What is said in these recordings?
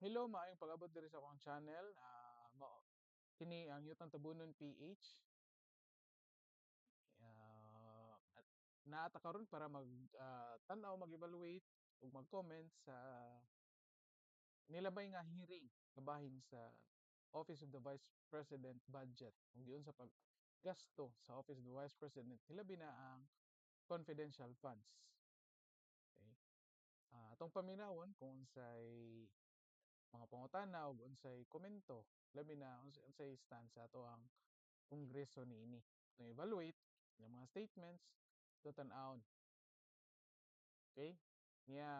Hello, maayong pag-abot diri sa akong channel. Kini ang Yutang Tabunon PH. At naata karon para mag-tanaw, mag-evaluate ug mag-comment sa nilabay nga hearing kabahin sa Office of the Vice President budget ug giun sa paggasto sa Office of the Vice President hilabi na ang confidential funds. Okay? Atong paminawon kung unsay mga pangutana ug unsay komento labi na unsay stance sa ato ang kongreso niini to evaluate ng mga statements to tan-awon. Okay? Niya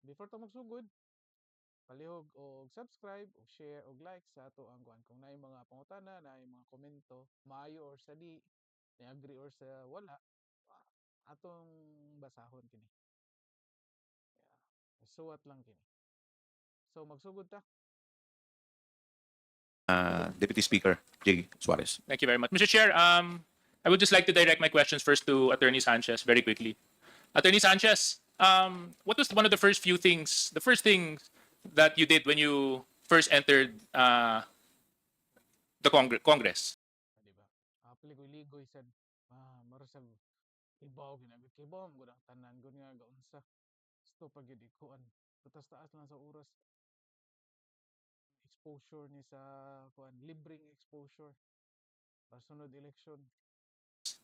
before to magsugod, palihog og subscribe og share og like sa ato ang kuan kung naay mga pangutana, naay mga komento, maayo or sa di, ni agree or sa wala, atong basahon kini. Suwat lang kini. So magsugod ta. Deputy Speaker Jay Suarez. Thank you very much. Mr. Chair, I would just like to direct my questions first to Attorney Sanchez very quickly. Attorney Sanchez, what was one of the first things that you did when you first entered the Congress? Di ba? Paligoy-ligoy sad. Marasag ibaw ginagod kay bom gud ang tanan gud nga gaunsa. Gusto pag yun ikuan. Taas lang sa oras. Exposure ni sa kuan, libreng exposure. Pasunod election,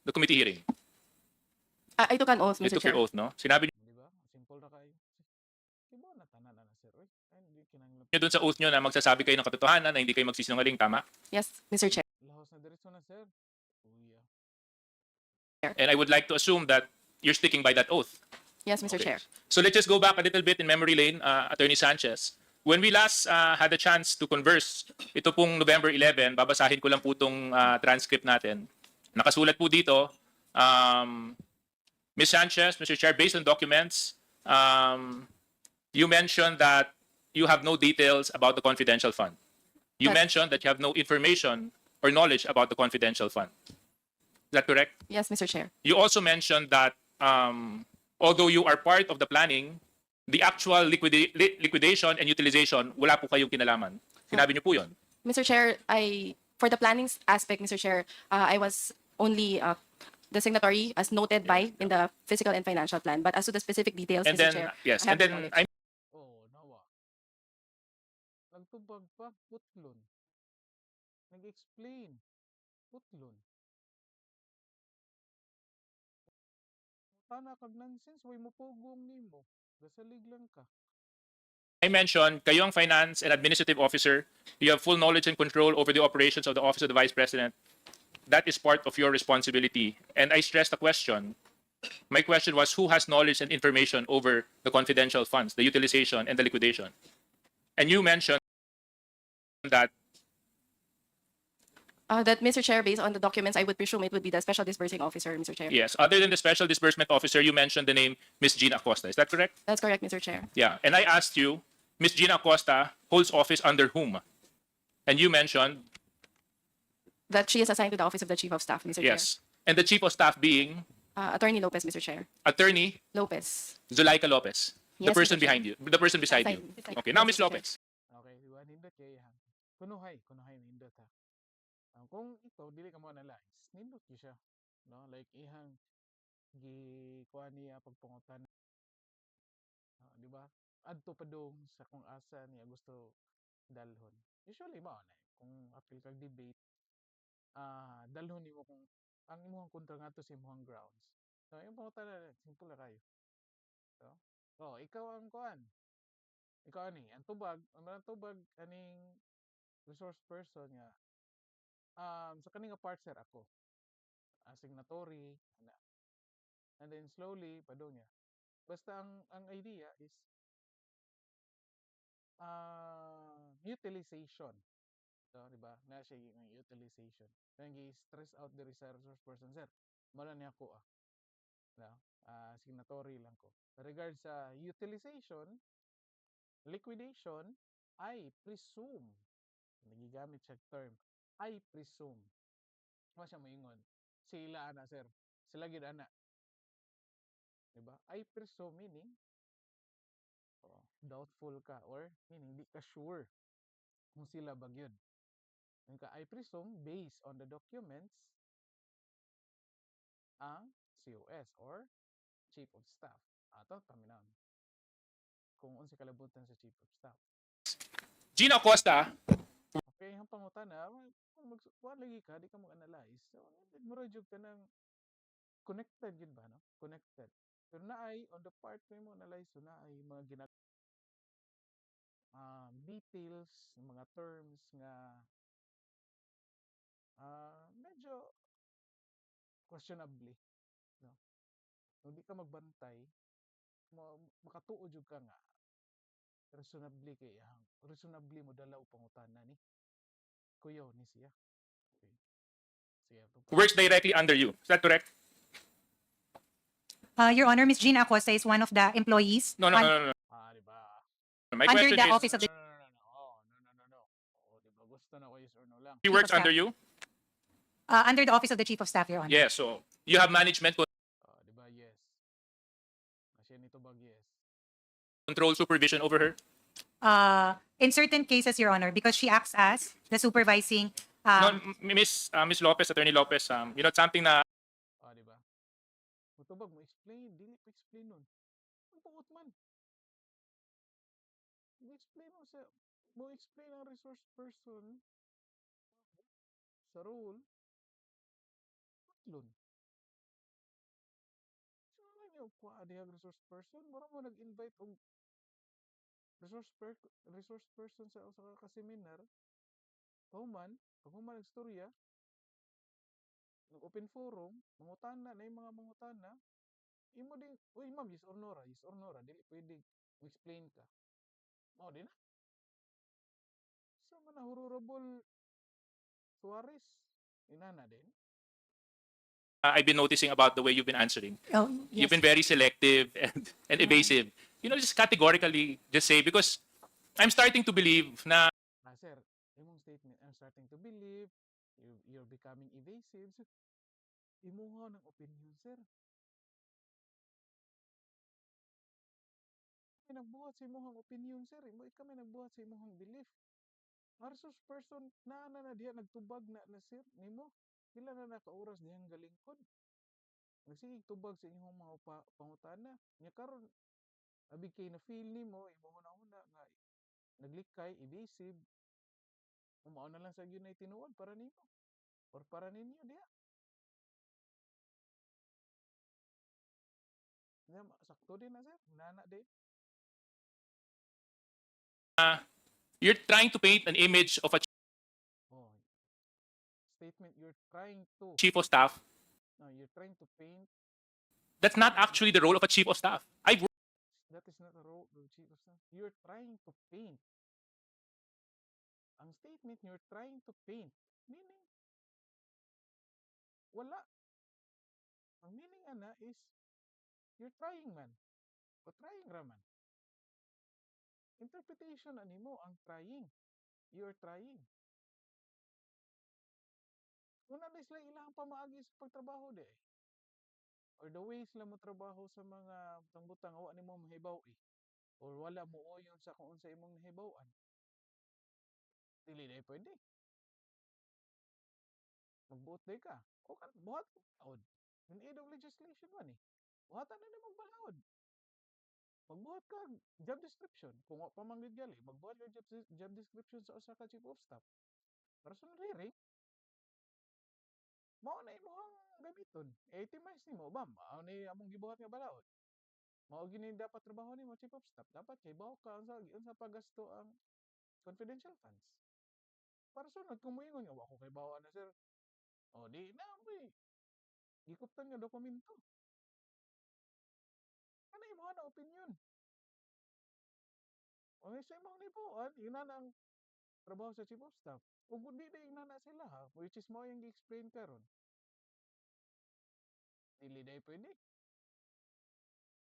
The committee hearing. I took an oath, You Mr. took Chair. your oath, no? Sinabi di ba? Simple ra kayo. Ibaw na tanan na sir. Oy, ay hindi kinahanglan. niyo dun sa oath niyo na magsasabi kayo ng katotohanan, na hindi kayo magsisinungaling, tama? Yes, Mr. Chair. Lahos na diretso na sir. Kuya. And I would like to assume that you're sticking by that oath. Yes, Mr. Okay. Chair. So let's just go back a little bit in memory lane, Attorney Sanchez. When we last had a chance to converse, ito pong November 11, babasahin ko lang po itong transcript natin. Nakasulat po dito, Ms. Sanchez, Mr. Chair, based on documents, you mentioned that you have no details about the confidential fund. You Correct. mentioned that you have no information or knowledge about the confidential fund. Is that correct? Yes, Mr. Chair. You also mentioned that although you are part of the planning, the actual liquidation and utilization, wala po kayong kinalaman. Sinabi niyo po yun. Mr. Chair, for the planning aspect, Mr. Chair, I was only the signatory as noted by in the physical and financial plan. But as to the specific details, And Mr. then, Chair, yes, I have and then no knowledge. Oh, nawa. Nagtubag pa, putlon. Nag-explain, putlon. Tana kag nonsense, way mo pugong nimo. Gasalig lang ka. I mentioned, kayo ang finance and administrative officer. You have full knowledge and control over the operations of the Office of the Vice President. That is part of your responsibility. And I stress the question. My question was, who has knowledge and information over the confidential funds, the utilization and the liquidation? And you mentioned that That, Mr. Chair, based on the documents, I would presume it would be the Special Disbursing Officer, Mr. Chair. yes, other than the special disbursement officer, you mentioned the name Ms. Gina Acosta. Is that correct? That's correct, Mr. Chair. Yeah. And I asked you, Ms. Gina Acosta holds office under whom? And you mentioned, That she is assigned to the Office of the Chief of Staff, Mr. yes. And the chief of staff being Chair. Attorney Lopez, Mr. Chair. Attorney Lopez. Zuleika Lopez, the Yes, person Mr. Chair. behind you, the person beside you. Beside- Okay, now yes, Ms. Mr. Chair. Lopez. Okay, iwan nindot kay han. Kunuhay nindot ha. Kung ito dili ka mo analyze, nindot gyud siya. No, like ihang gi kuan niya pagpangutan. Di ba? Adto pa dong sa kung asa niya gusto dalhon. Usually mao na kung apil kag debate, dalhon nimo kung ang imong kontra ngadto sa imong grounds. So, yung pangutan na simple na kayo. So, ikaw ang kuan. Ikaw ani, ang tubag aning resource person nga sa kaning part sir ako signatory ana, and then slowly pado niya basta ang idea is utilization, so di ba na siya yung utilization kaya stress out the resource person sir mala niya ako no? Signatory lang ko regard sa utilization liquidation I presume nagigamit siya term I presume mo siya moingon sila ana sir sila gid ana diba I presume meaning doubtful ka or meaning di ka sure kung sila ba gyud. Ang ka I presume based on the documents ang COS or Chief of Staff. Ato taminaon. Kung unsa kalabutan sa Chief of Staff. Gina Acosta, Okay, ang pangutana, kung magsuwa lagi ka, di ka mag-analyze. So, mura jud ka ng connected yun ba, no? Connected. Pero naay, on the part na mo analyze, so naay mga details, mga terms nga medyo questionably, no? Kung di ka magbantay, makatuo jud ka nga reasonably mo dalaw pangutana ni kuyo ni siya. Okay. Siya to pa. works directly under you. Is that correct? Your Honor, Ms. Gina Acosta is one of the employees No, no, no, no, no. Di ba? My under question the is, office of the No. Oh, di ba gusto na ko yes or no lang. he Chief works of under Staff. you? Under the office of the Chief of Staff, Your Honor. Yes. So you have management Di ba yes. Kasi nito bag yes. control, supervision over her? In certain cases, Your Honor, because she acts as the supervising. No, Miss Lopez, Attorney Lopez, you know, something na Di ba? Mutubag mo explain, dili pa explain nun. Ang pangot man. Mo explain ang resource person sa role. Tatlon. So, ano yung kwa adihag resource person? Mura mo nag-invite og resource person sa usa ka seminar. Human, pag human nagstorya, nag-open forum, mangutana na yung mga mangutana, imo din, uy ma'am, yes or no ra, dili pwede explain ka. Mao din na. So, manahururable Suarez, inana din. I've been noticing about the way you've been answering. Oh, You've yes. been very selective and evasive. You know, just categorically just say, because I'm starting to believe na Sir, imong statement, I'm starting to believe, you're becoming evasive. So, imuha ng opinion, sir. May nagbuhat sa imuhang opinion, sir. Ikaw may nagbuhat sa imuhang belief. Resource person, na diya, nagtubag na sir, nimo. Kila na nakauras diyang galingkod. Nagsigig tubag sa inyong mga pangutana. Nya karon abi kay na feel nimo imo una nga naglikay evasive. Umao na lang sa gyud na tinuod para nimo or para ninyo diha. Nya sakto din na sir, nana din. you're trying to paint an image of a Oh. Statement you're trying to chief of staff. no, you're trying to paint That's not actually the role of a chief of staff. that is not a role of chief of staff. You're trying to paint. Ang statement you're trying to paint meaning wala. Ang meaning ana is you're trying man. O trying raman. Interpretation animo ang trying. You're trying. Una na sila ilang pamaagi sa pagtrabaho di. Or the way sila mo trabaho sa mga butang-butang wa nimo mahibaw eh. Or wala mo oyon sa kung unsa imong nahibawan. Dili na pwede. Magbuot day ka. O kan buhat ko balaod. In aid of legislation man eh. Buhatan na ni magbalaod. Magbuhat ka job description. Kung wa pa manggid gali, magbuhat ka job description sa usa ka chief of staff. Personal hearing. Mao na imong gamiton. Itemize nimo ba? Mao ni among gibuhat nga balaod. Mao gini dapat trabaho nimo chief of staff. Dapat kay bawo ka unsa pagasto ang confidential funds. Para sunod kung moingon nga wa ko kay bawa na sir. O di na may gikuptan nga dokumento. Ano imo na opinion? O sa imong libuan, ina na ang trabaho sa chief of staff. Ug di na inana sila ha, which is mo yung gi-explain karon. Dili day pwede.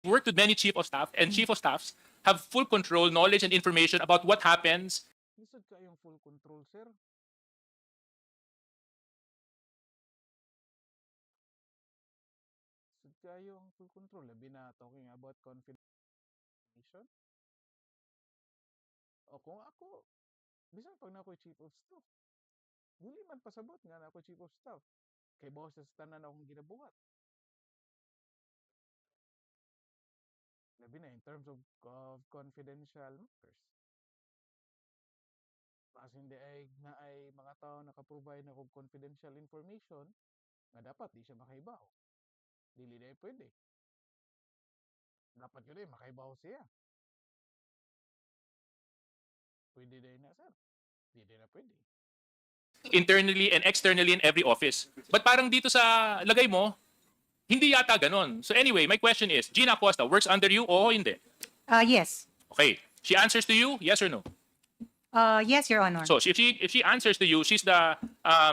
Worked with many chief of staff, and chief of staffs have full control, knowledge, and information about what happens. Lisod ka yung full control, sir. Lisod ka yung full control. Labi na talking about confidential information. kung ako, bisan pag na ako'y chief of staff, dili man pasabot nga na ako chief of staff. Kay bawas sa tanan akong ginabuhat. Labi na in terms of confidential matters. Mas hindi ay na ay mga tao nakaprovide na kog confidential information nga dapat di siya makaibaw. Dili na pwede. Dapat yun makaibaw siya. Pwede din na, sir. Hindi na pwede. internally and externally in every office. But parang dito sa lagay mo, hindi yata ganon. So anyway, my question is, Gina Acosta works under you o hindi? Yes. Okay. She answers to you, yes or no? Yes, Your Honor. So if she answers to you, she's the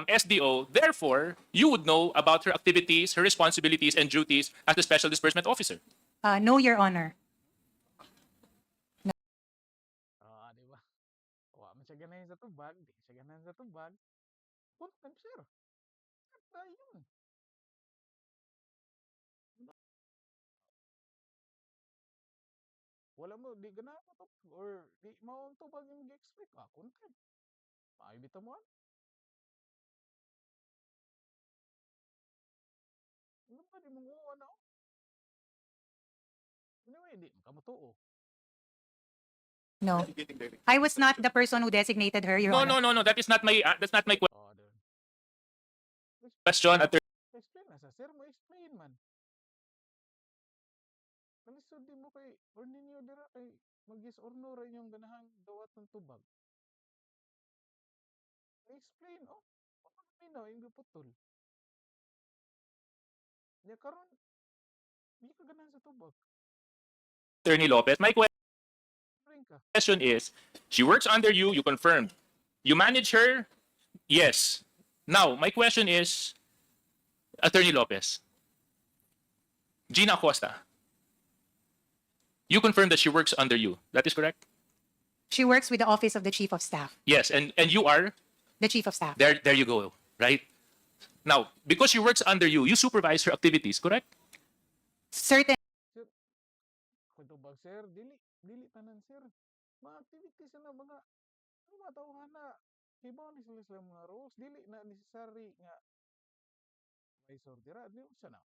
SDO. Therefore, you would know about her activities, her responsibilities, and duties as the Special Disbursement Officer. No, Your Honor. Di ba? Wa man siya ganahin sa tubag, di siya ganahin sa tubag. Puntan, sir. At yun. Wala mo, di ganahan mo to, or di mo ang tubag yung gi-expect. Content. Ay, bito mo. Ano ba, di mo nga na. Anyway, di mo kamutuo. No. I was not the person who designated her, Your No, Honor. no, no, no. That's not my Doon. question. Explain na sa sir mo, explain man. Kalisod di mo kay, or ninyo dira kay, mag-yes or no rin yung ganahang dawat ng tubag. Explain, oh. Paano yung guputol? Niya karon, hindi ka ganahan sa tubag. Attorney Lopez, my Bring ka. question is, she works under you, you confirmed. You manage her? Yes. Now, my question is, Attorney Lopez, Gina Acosta, you confirmed that she works under you. That is correct? She works with the Office of the Chief of Staff. Yes, and you are? The Chief of Staff. There you go, right? Now, because she works under you, you supervise her activities, correct? Certain Kung tubag, sir, dili tanan, sir. Mga activities na mga, ano matawhan na, ibaw ni sila mga rules, dili na necessary nga, may sortira, di mo siya na.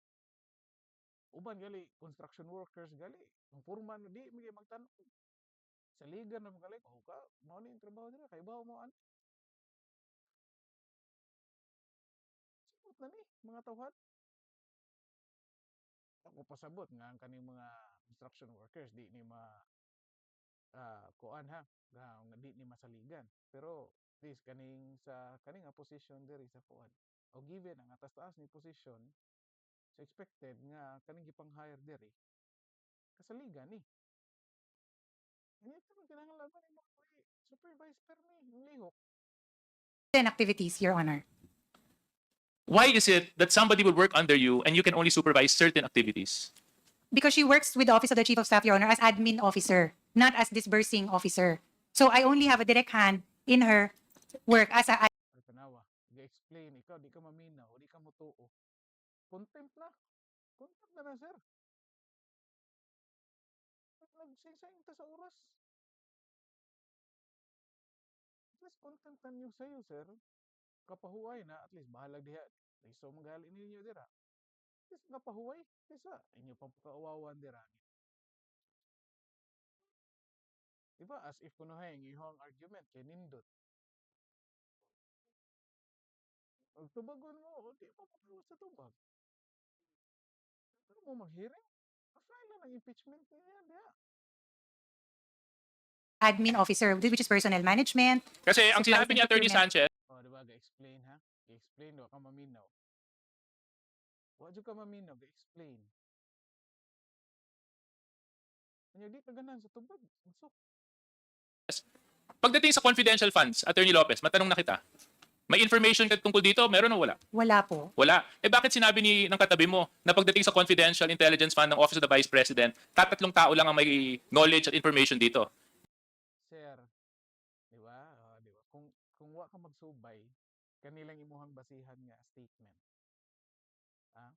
Uban gali, construction workers gali, ang foreman, di, may magtanong. Sa liga na magaling, ka, mo ni yung trabaho nila, kay bawa mo, ano. Sabot na ni, mga tawhan. Ako pasabot nga ang kaning mga construction workers, di ni kuan ha, nga di ni masaligan. Pero, at least, kaning sa, kaning nga position diri sa kuan. O given ang atas-taas ni position, so expected nga kaning gipang hire diri, kasaligan ni. Hindi ito kinahanglan ba ni mga supervise permi, lihok. activities, Your Honor. Why is it that somebody will work under you and you can only supervise certain activities? Because she works with the Office of the Chief of Staff, Your Honor, as admin officer, not as disbursing officer. So I only have a direct hand in her work as a Ay tanawa, ga-explain, ikaw di ka maminaw, di ka mutuo. Contempt na. Contempt na sir. Nagsingsayang ta sa oras. At least contempt na niyo sa'yo, sir. Kapahuay na, at least bahalag diha. So magali ninyo dira. At least kapahuay. Kesa, inyo pang pakauwawan dira. Diba, as if kunuhay ang iyong argument kay nindot. Pag tubagon mo, di mo mapagawa sa tubag. Ano mo mag-hearing? Afile na ng impeachment niya, diha. admin officer, which is personnel management. Kasi ang Supplies sinabi and ni Attorney procurement. Sanchez, Diba, ga-explain ha? Ga-explain, wa ka maminaw. Wa ka maminaw, ga-explain. Kanya di ka ganan sa tubag. Masok. pagdating sa confidential funds, Attorney Lopez, matanong na kita. May information ka tungkol dito? Meron o wala? Wala po. Wala. Bakit sinabi ng katabi mo na pagdating sa confidential intelligence fund ng Office of the Vice President, tatatlong tao lang ang may knowledge at information dito? Sir, di ba? Di ba? Kung wa ka magsubay, kanilang imuhang basihan nga statement. Ah?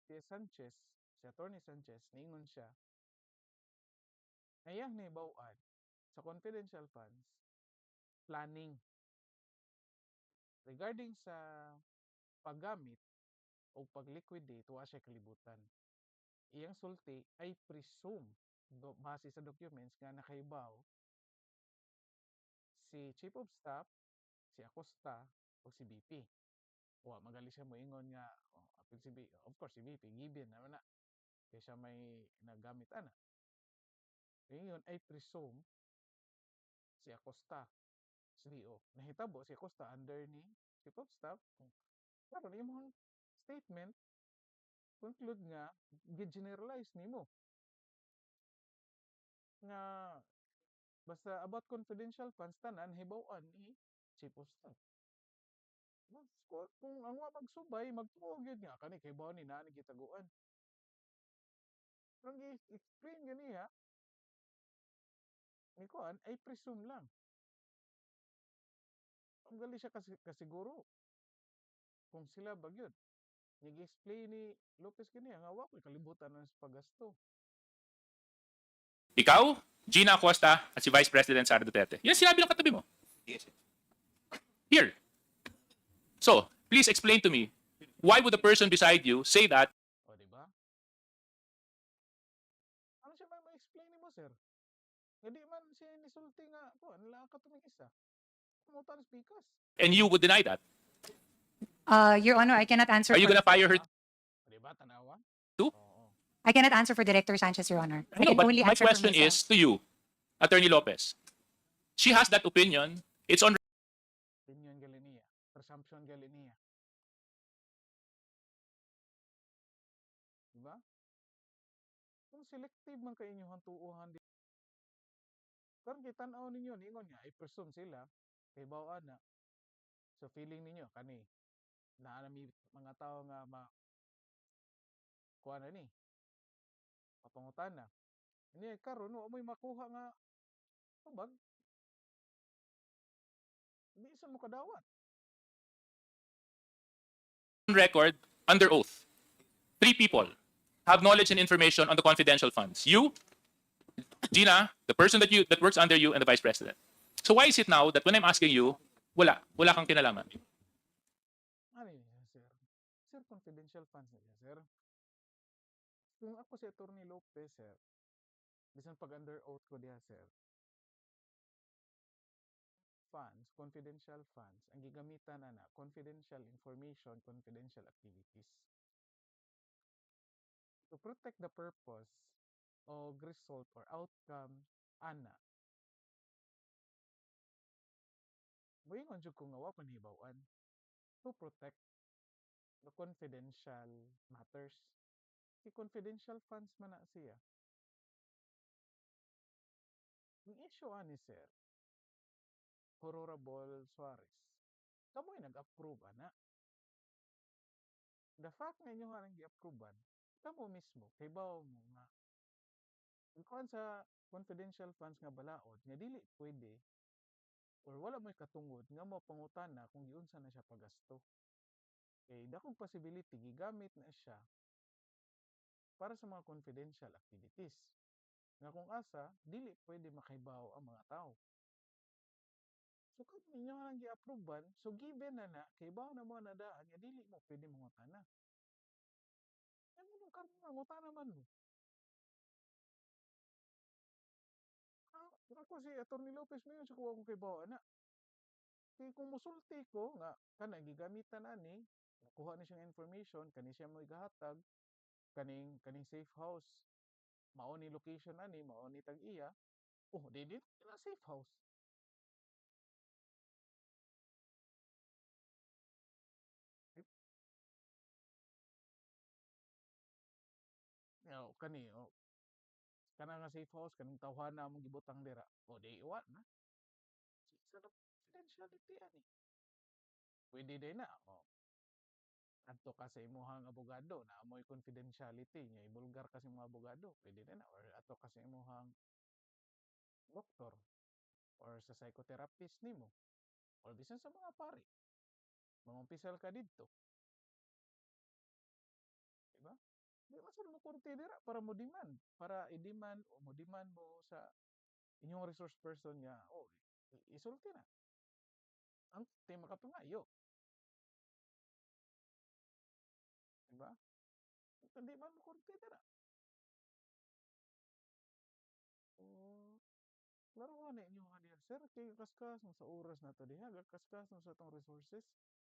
Si Sanchez, si Attorney Sanchez, niingon siya, ayang nahibaw-an sa confidential funds planning regarding sa paggamit o pag-liquidate wa siya kalibutan. Iyang sulti ay presume base sa documents nga nakahibaw si Chief of Staff, si Acosta o si BP. Wa magali siya moingon nga apil si of course si BP given naman na kaya siya may nagamit ana. Ngayon ay presume si Acosta, si DO. Nahitabo si Acosta under ni Chief of Staff. Karon imong statement conclude nga gi-generalize nimo nga basta about confidential funds tanan hibaw-an ni Chief of Staff. Kung ang wa magsubay magtuo gyud nga kani kay bawo ni naa ni gitaguan. Ang i-explain ganiya ni kuan ay presume lang. Ang gali siya kasiguro kung sila ba gyud. Nag-explain ni Lopez kaniya nga wa ko'y kalibutan ng paggasto. Ikaw, Gina Acosta, at si Vice President Sara Duterte. Yan sinabi ng katabi mo. Yes. Here. So, please explain to me, why would the person beside you say that? O, di ba? Ano siya may ma-explain nimo, sir? Nga di man siya nisulti nga, kuan lang ka tuming isa. Kumutan speakers. And you would deny that? Your Honor, I cannot answer. Are you for- gonna fire her? O, di ba? Tanawa? Too? Oo. I cannot answer for Director Sanchez, Your Honor. I know, can but only my answer for question myself. is to you, Attorney Lopez. She has that opinion. It's on Opinion gali niya. Presumption gali niya. Di ba? Kung selective man kay inyong tuuhan di. Karon kay tan-aw ninyo ningon nga I presume sila kay bawa na. So feeling ninyo kani naa na mi mga tao nga kuha na ni papangutana. Ini karon wa mo'y makuha nga tubag. Di isa mo kadawat. record, under oath. 3 people have knowledge and information on the confidential funds. You, Gina, the person that works under you, and the Vice President. So why is it now that when I'm asking you, wala kang kinalaman? Ano yun, sir? Sir, confidential funds nila, sir. Kung ako si Atty. Lopez, sir, bisan pag under oath ko diha, sir, funds, confidential funds, ang gigamitan na confidential information, confidential activities. To protect the purpose of result or outcome, ana. Moingon jud ko nga wa panhibaw-an to protect the confidential matters. Si confidential funds man na siya. Yung issue ani, sir, Honorable Suarez, kamoy nag-approve ana. The fact nga inyo nga nang gi-approvean, kamo mismo kay bawo mo nga kuan sa confidential funds nga balaod nga dili pwede or wala mo'y katungod nga mapangutana kung giunsa na siya pagasto. Kay dakong possibility gigamit na siya para sa mga confidential activities. Nga kung asa dili pwede makahibaw ang mga tao. So kung inyo nga nang gi-approvean, so given na kay bawo na mo nadaan nga dili mo pwede mangutana. Ano nung karon mangutana man mo? Ako si Atty. Lopez mayon sa kuha ko kay bawa na. Kaya kung musulti ko nga kana gigamitan ani, nakuha ni siyang information kani siya mo igahatag kaning safe house. Mao ni location ani, mao ni tag-iya. Oh, di na safe house. Kani kana nga safe house kaning tawhana mong gibutang dira. O di iwa na. Sa confidentiality ani. Pwede din na. O, adto ka sa imuhang abogado na amoy confidentiality nya ibulgar ka sa mga abogado pwede na or adto ka sa imuhang doktor or sa psychotherapist nimo or bisan sa mga pari mangumpisal ka didto, di ba? Di man sila mo korte dira para mo demand, para i-demand o mo demand mo sa inyong resource person nga, oh, isulti na. Ang tema kapangayo, di ba? Hindi man mo korte dira. Oh, klaro nga ninyo nga diya, sir, kay kaskas mo sa oras na to diha, kaskas mo sa tong resources.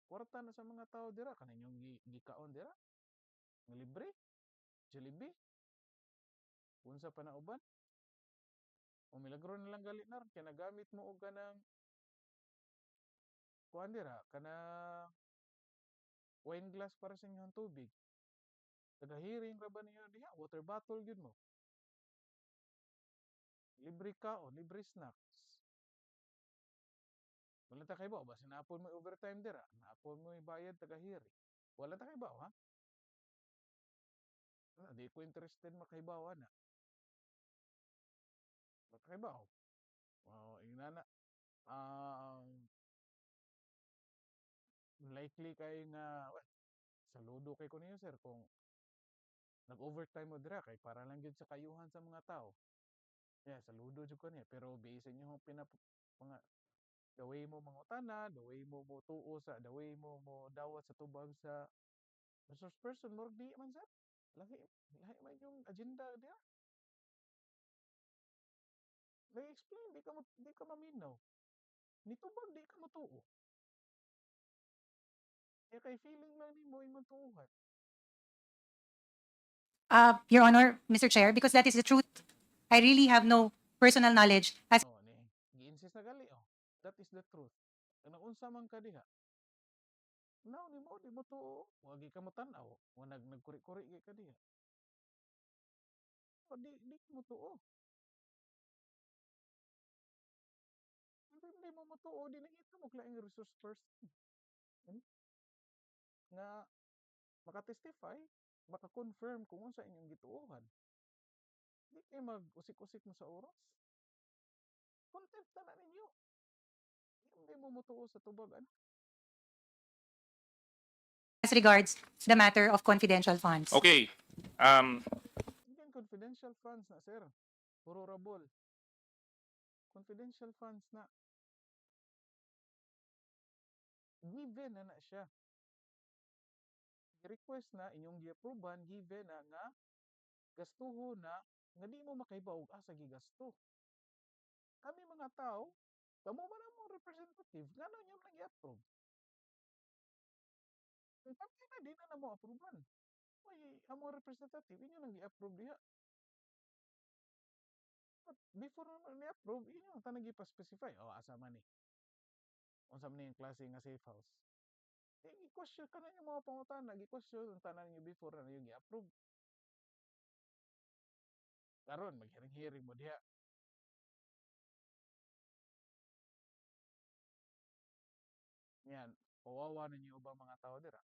Kwarta na sa mga tao dira, kaninyong gikaon dira, nga libre, Jollibee, unsa pa na uban. O milagro na lang gali na, kaya nagamit mo og kanang, kuhan dira, kanang wine glass para sa inyong tubig. Tagahiring ra ba ninyo diha, water bottle yun mo. Libre ka o libre snacks. Wala ta kay ba, basta naapon mo overtime dira, naapon mo bayad tagahiri. Wala ta kay ba, ha? Wala, di ko interested makahibawa na. Wala ta kay ba, inana, likely kay nga, well, saludo kay ko niyo, sir, kung nag-overtime mo dira kay para lang gyud sa kayuhan sa mga tao. Yeah, saludo jud ko niya, pero based sa inyong mga the way mo mangutana, the way mo mo tuo sa, the way mo mo dawat sa tubag sa resource person, murag di man sir. Lahi, lahi man yung agenda dia. Explain, di ka maminaw. Nitubag di ka matuo. Kaya kay feeling lang nimo imong tuuhan. Your Honor, Mr. Chair, because that is the truth. I really have no personal knowledge as Oh, ni gi-insist na gali, oh. That is the truth. Kung unsa man ka diha, now nimo di mo tuo, wa gi ka mo tan-aw, wa nagkuri-kuri gi ka diha. O, di ka mo tuo. Hindi mo matuo, di nakita mo klaing resource person. Hmm? Nga maka-testify, maka-confirm kung unsa inyong gituohan. Di kayo mag-usik-usik mo sa oras. Content na ninyo. Hindi mo mutuo sa tubag, ano? regards the matter of confidential funds. Okay. Hindi yan confidential funds na, sir. Puro rabol. Confidential funds na. Given na siya. Request na inyong gi-approvean, given na nga gastuho na nga di mo makahibaw og asa gigasto. Kami mga tao, kamo man ang representative, ngano nyo nang i-approve? Kung kami na, di na mo approvean. Uy, ang mga representative, inyo nang i-approve diha. But before naman ni-approve, inyo ang tanang ipa-specify. O, asa man ni. Unsa man yung klase nga safe house. I-question ka na yung mga pangutan, nag-i-question ang tanan nyo before na yung i-approve. Karon, mag-hearing-hearing mo diha. Yan, kawawa na niyo ubang mga tao dira.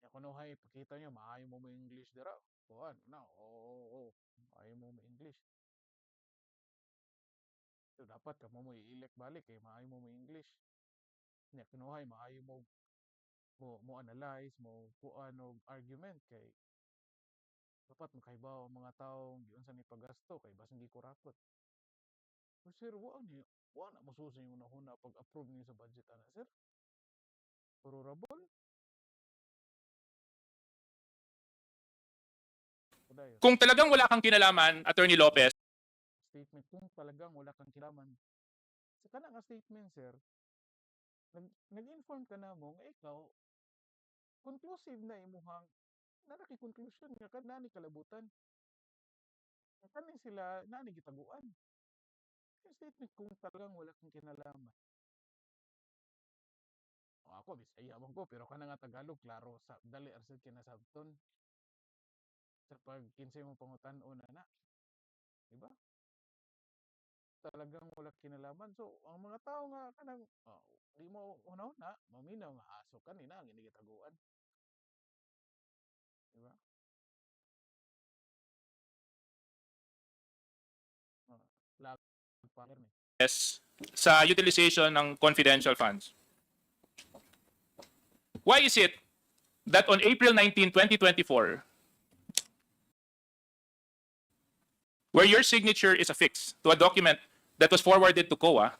Ya kunuhay, pakita nyo, maayo mo mo English dira. Kuan, na, oo, maayo mo mo English. So, dapat ka mo i-elect balik, eh, maayo mo mo English. Ya kunuhay, maayo mo analyze, mo kuan og argument kay dapat makahibaw ang mga tawo giunsa ni paggasto kay basing gikurakot. So, sir, wa na masusi yung unahuna pag-approve niyo sa budget ana, sir. Puro rabol. Kudayo. Kung talagang wala kang kinalaman, Attorney Lopez, Statement kung talagang wala kang kilaman. Sa kana nga statement, sir, nag-inform ka na mo nga ikaw conclusive na imuhang conclusion nga kanani kalabutan. Kani sila nani gitaguan. Yung statement kung talagang wala kang kinalaman. O ako Bisaya man ko pero kana nga Tagalog klaro sa dali arsad kinasabton. Sa pag kinsay mo pangutan-on na, di ba? Talagang wala kinalaman. So, ang mga tao nga kanang di mo una-una maminaw nga aso kanina ang inigitaguan. Di ba? Lag pa ni. sa utilization ng confidential funds. Why is it that on April 19, 2024, where your signature is affixed to a document that was forwarded to COA,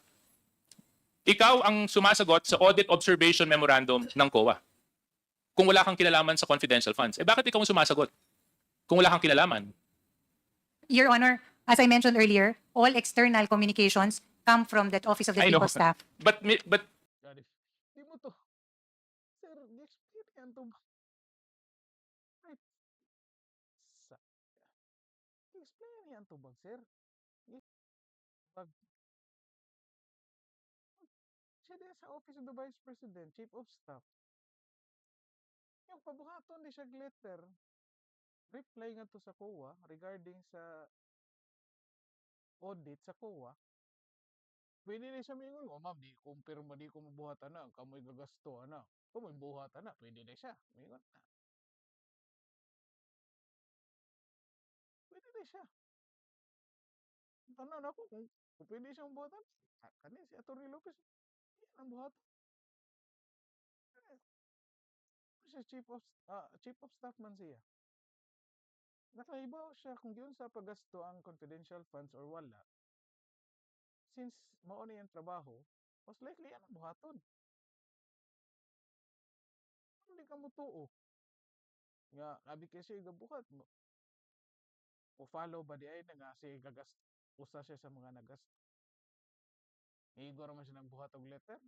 ikaw ang sumasagot sa audit observation memorandum ng COA. Kung wala kang kinalaman sa confidential funds. Eh bakit ikaw ang sumasagot? Kung wala kang kinalaman. Your Honor, as I mentioned earlier, all external communications come from that Office of the I Chief know. of Staff. But God, di mo to. Sir, di-explain yan to. Right. Sa, di-explain yan to bag, sir. Bag. Siya din sa Office of the Vice President, Chief of Staff. Yung pabuhaton di siya letter, reply nga to sa COA regarding sa audit sa COA. Pwede na siya mingon, oh ma'am, di kumpirma, di ko mabuhatan na, kamoy gagasto, ano. Kung may buhatan na, pwede na siya. Mingon na. Pwede na siya. Tanan ako kung pwede siyang buhatan, kanin si Atty. Lopez, yan ang buhatan. Siya chief of staff man siya. Nakaibaw siya kung yun sa paggasto ang confidential funds or wala. Since mao na yung trabaho, most likely yan ang buhaton. Hindi ka mo tuo. Nga, abi kasi gabuhat mo. O follow ba di ay na nga si gagas usa siya sa mga nagasto. Igor man siya ng buhat og letter.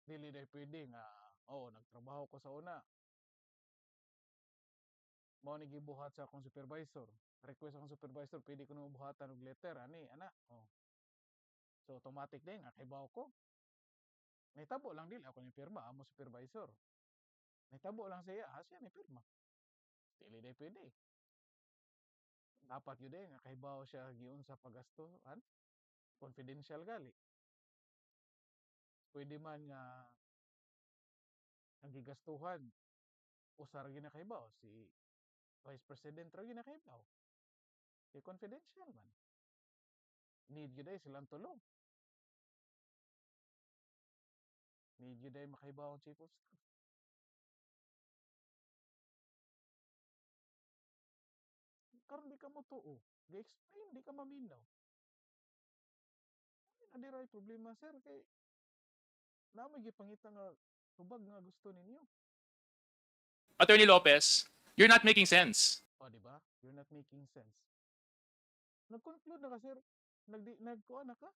Dili day pwede nga, nagtrabaho ko sa una. Mao ni gibuhat sa akong supervisor. Request akong supervisor, pwede ko nang buhatan og letter ani, ana. Oh. So automatic din nga kaybaw ko. Nahitabo lang dili ako ni pirma amo supervisor. Nahitabo lang siya, siya ni pirma. Dili day pwede. Dapat yun din nga kahibaw siya giun sa paggastuhan. Confidential gali. Pwede man nga ang gigastuhan usar ginakahibaw si Vice President ra ginakahibaw. Kay confidential man. Need gyud ay silang tulo. Need gyud ay makahibaw ang Chief of Staff. Karon di ka mo tuo. Gi-explain, di ka maminaw. Ano di ray problema, sir, kay namoy gipangita nga tubag nga gusto ninyo. Attorney Lopez, you're not making sense. O, di ba? You're not making sense. Nag-conclude na ka, sir. Nagkuha na ka.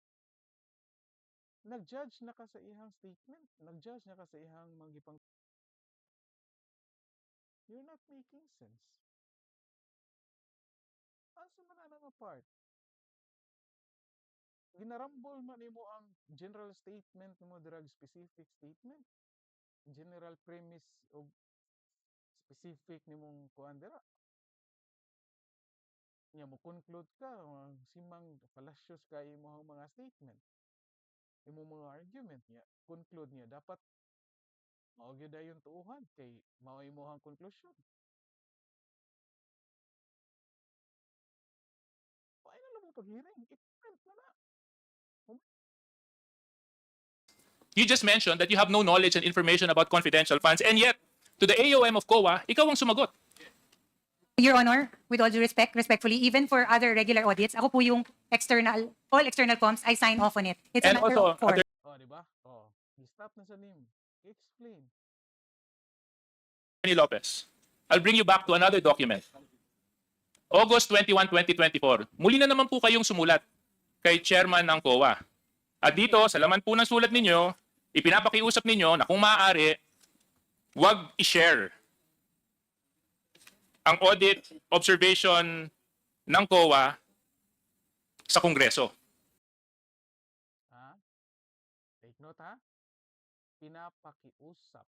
Nag-judge na ka sa ihang statement. Nag-judge na ka sa ihang manggipang. You're not making sense. Asa man na nga part? Ginarambol man nimo ang general statement mo drug specific statement. General premise of specific nimong kuan dira. Nya mo conclude ka simang fallacious ka imong mga statement. Imong mga argument niya, conclude niya dapat mao gyud dayon tuuhan kay mao imong conclusion. Paano lang mo pag-hearing? Explain na na. You just mentioned that you have no knowledge and information about confidential funds, and yet, to the AOM of COA, ikaw ang sumagot. Your Honor, with all due respect, respectfully, even for other regular audits, ako po yung all external comms, I sign off on it. It's a And matter also, of course. Oh, di ba? Oh, stop na sa name. Explain. Attorney Lopez, I'll bring you back to another document. August 21, 2024. Muli na naman po kayong sumulat kay chairman ng COA. At dito, sa laman po ng sulat ninyo, ipinapakiusap ninyo na kung maaari, wag i-share ang audit observation ng COA sa Kongreso. Ha? Take note, ha? Pinapakiusap.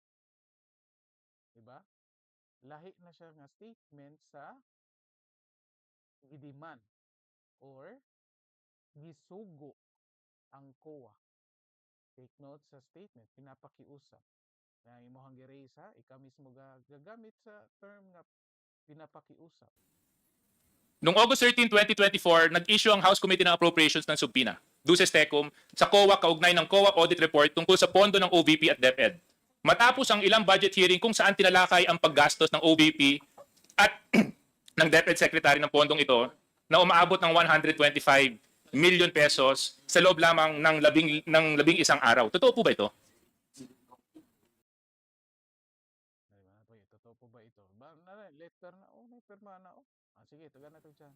Diba? Lahi na siya nga statement sa gidiman or gisugo ang COA. Take note sa statement, pinapakiusap. Na imuhang gi-raise, ha? Ikaw mismo gagamit sa term nga pinapakiusap. Noong August 13, 2024, nag-issue ang House Committee ng Appropriations ng subpoena. Duces Tecum sa COA kaugnay ng COA audit report tungkol sa pondo ng OVP at DepEd. Matapos ang ilang budget hearing kung saan tinalakay ang paggastos ng OVP at ng DepEd Secretary ng pondong ito na umaabot ng 125 million pesos sa loob lamang ng labing isang araw. Totoo po ba ito? Ay, mga po, totoo po ba ito? Letter na, may pirma na, sige, taga na ito dyan.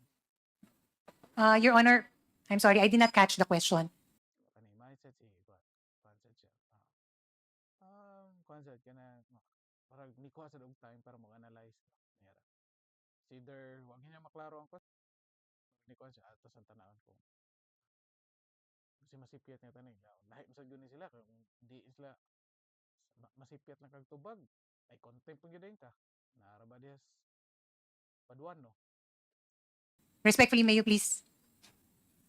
Your Honor, I'm sorry, I did not catch the question. Kanina, mindset siya, concept siya. Concept ka na, parang ni ko sa dog time para mag-analyze. Mayara. Either, huwag niya maklaro ang question, ni ko siya, atos ang tanaan ko. Kasi masipyat niya tanay. Lahat sa guni sila, kung di sila masipyat na kagtubag, ay contempt ang gadayin ka. Naaraba diyas, paduan, no? Respectfully, may you please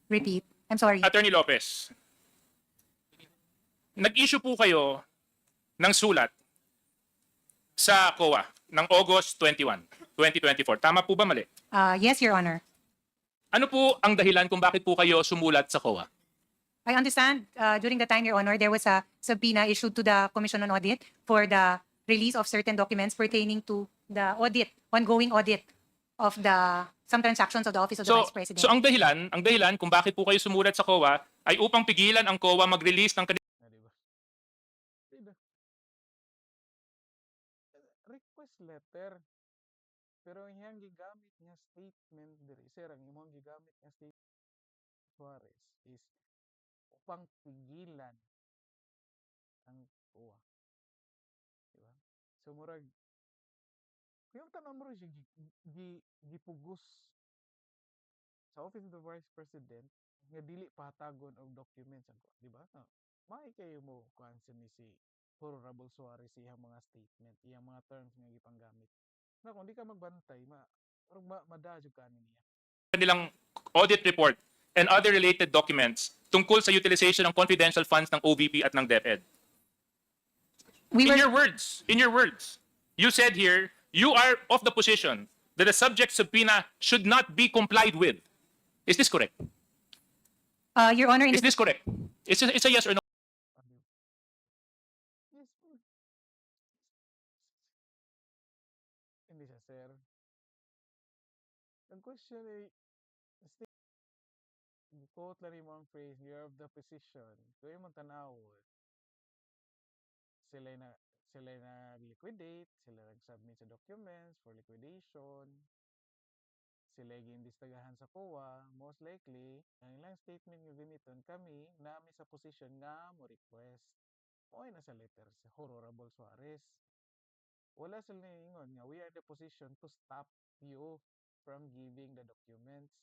repeat? I'm sorry. Attorney Lopez, nag-issue po kayo ng sulat sa COA ng August 21, 2024. Tama po ba mali? Yes, Your Honor. Ano po ang dahilan kung bakit po kayo sumulat sa COA? I understand during the time, Your Honor, there was a subpoena issued to the Commission on Audit for the release of certain documents pertaining to the audit, ongoing audit of some transactions of the Office of the Vice President. So ang dahilan kung bakit po kayo sumulat sa COA ay upang pigilan ang COA mag-release ng Na, di ba? Diba? Request letter. Pero yung gigamit nga statement diri, sir, ang imong gigamit nga statement Suarez is upang pigilan ang COA. Diba? So murag yung tanong mo rin siya gipugos sa Office of the Vice President nga dili patagon og documents ang di ba? May kayo mo kuansa ni si Honorable Suarez iyang mga statement, iyang mga terms nga gipanggamit. Na kung di ka magbantay, madadyo ka niya. kanilang audit report and other related documents tungkol sa utilization ng confidential funds ng OVP at ng DepEd. We In were, your words, you said here, you are of the position that the subject subpoena should not be complied with. Is this correct? Your Honor, in Is this correct? It's a yes or no. Yes, po. Hindi siya, sir. Ang question ay, quote lang mo ang phrase, you're of the position. Kung yung tanawon, sila nag-liquidate, sila nag-submit sa documents for liquidation, sila giimbestagahan sa COA, most likely, ang ilang statement nga gamiton kami, nami sa position nga mo request. Okay na sa letter sa Honorable Suarez. Wala sila ingon nga, we are in the position to stop you from giving the documents.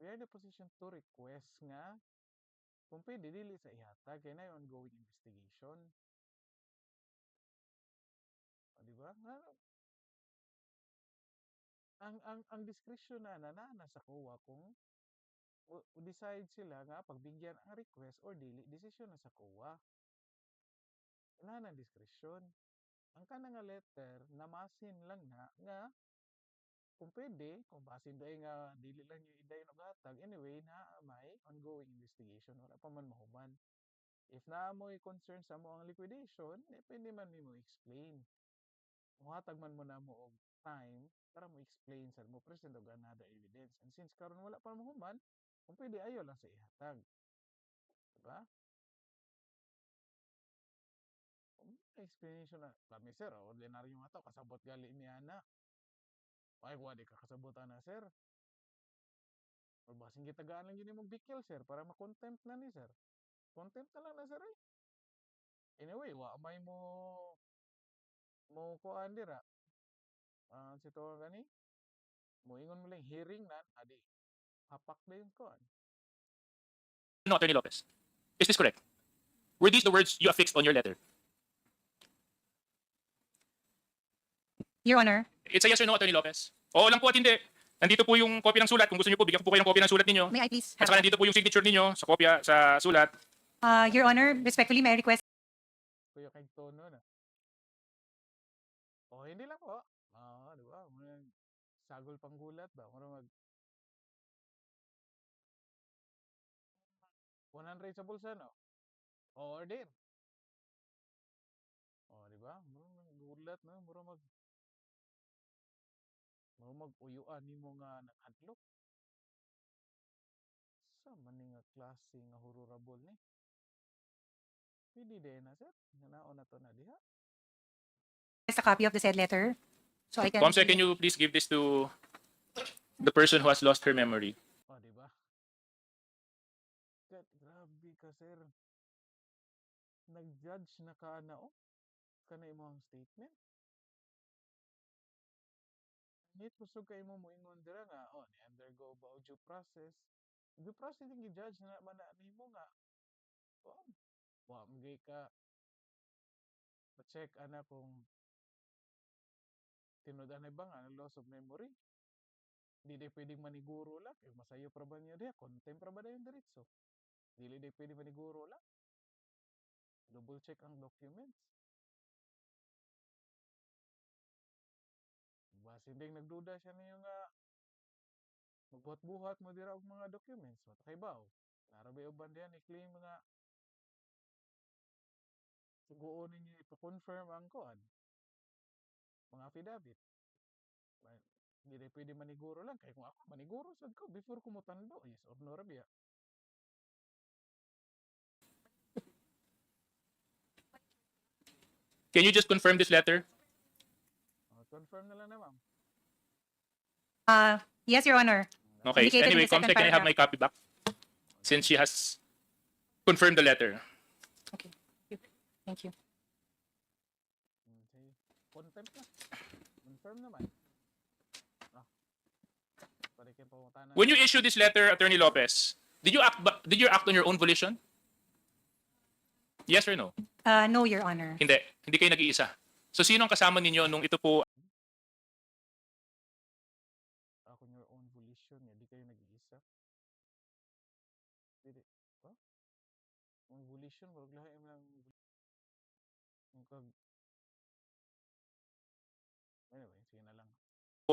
We are in the position to request nga kung pwede dili sa ihatag kay na yung ongoing investigation. O, di ba? Ang discretion na sa COA kung decide sila nga pagbigyan ang request or dili, decision na sa COA. Wala nang discretion. Ang kanang nga letter, namasin lang na nga kung pwede, kung basin doy nga dili lang yung iday ugatag, anyway, na may ongoing investigation, wala pa man mahuman. If na mo'y concern sa mo ang liquidation, pwede man mo explain. Muhatag man mo na mo og time para mo explain sa mo present og another evidence. And since karon wala pa mahuman, kung pwede ayo lang sa ihatag. Diba? Explanation na, kami sir, ordinary mga tao, kasabot gali niya na. Ay, wadi ka kasabutan na, sir. O basing gitagaan lang yun yung bikil, sir, para makontempt na ni, sir. Contempt na lang na, sir, eh. Anyway, may mo kuhaan dira. Si to gani, mo ingon mo lang hearing na, adi, hapak na yung kuhaan. No, Attorney Lopez. Is this correct? Were these the words you affixed on your letter? Your Honor, It's a yes or no, Attorney Lopez. Oo lang po at hindi. Nandito po yung copy ng sulat. Kung gusto niyo po, bigyan ko po kayo ng copy ng sulat ninyo. may I please At have saka nandito po yung signature ninyo sa kopya sa sulat. Your Honor, respectfully, may I request Kuya kay tono na. O, hindi lang po. Di ba? Sagol pang gulat ba? Kung mag 100 sa bulsa, no? Order. O, di ba? Mura gulat, no? Mura mag-uyuan nimo nga nag-hadlok. Sa man ni nga klase nga horrible ni? Pwede din na, sir. Nga naon na to na diha. Just a copy of the said letter. So I can. Comsec, can you please give this to the person who has lost her memory? O, di ba? Grabe ka, sir. Nag-judge na ka na, oh. Kana imong statement. Nit kusog kay mo moingon dira nga, oh, ni undergo ba o due process. Due process yung judge na man na nimo nga. Oh, wa magay ka pa-check ana kung tinud-anay ba nga loss of memory. Di day pwedeng maniguro lang. Eh, masayo pra ba niya diha? Contempt pra ba na yung diretso? Dili day pwedeng maniguro lang. Double check ang documents. Basin ding nagduda siya niyo nga magbuhat-buhat mo dira og mga documents. Matakay ba? Narabi uban diyan i-claim nga suguon ninyo ipa-confirm ang kuan. Mga affidavit. Di day pwede maniguro lang. Kaya kung ako, maniguro sad ko before ko mo tando. Yes or no, Rabia? Can you just confirm this letter? Confirm na lang na, ma'am. Yes, Your Honor. Okay. Indicated in Anyway, the second Comsec, can I have paragraph. my copy back? Since she has confirmed the letter. Okay. Thank you. Say, contempt na. Confirm naman. Ah. Parikin pa tanan. When you issue this letter, Attorney Lopez, did you act on your own volition? Yes or no? No, Your Honor. Hindi. Hindi kayo nag-iisa. So sino ang kasama ninyo nung ito po? Ako your own volition. Di kayo nag-iisa. Dili. Ha? Ang volition, wag lahat yung lang. Anyway, sige na lang.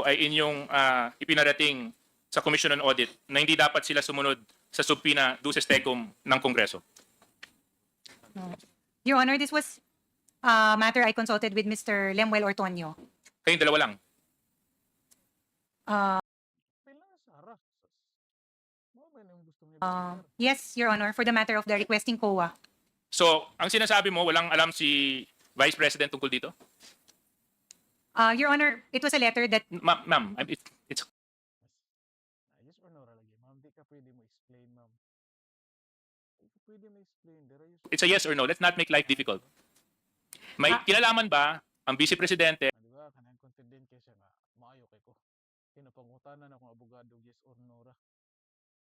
Ay inyong ipinarating sa Commission on Audit na hindi dapat sila sumunod sa subpoena duces tecum ng Kongreso. Your Honor, this was a matter I consulted with Mr. Lemuel Ortonio. Kayong dalawa lang. Kailangan sa harap. Mo ba yung gusto niya ba, sir? Yes, Your Honor, for the matter of the requesting COA. So, ang sinasabi mo, walang alam si Vice President tungkol dito? Your Honor, it was a letter that Ma'am, it's Yes or no, lagi. Ma'am, di ka pwede mo explain, ma'am. Di ka pwede mo explain. a yes or no. Let's not make life difficult. May kinalaman ba ang Vice Presidente Di ba? Kanang confident kay siya nga. Maayo kay ko. Pinapangutanan akong abogado, yes or no ra.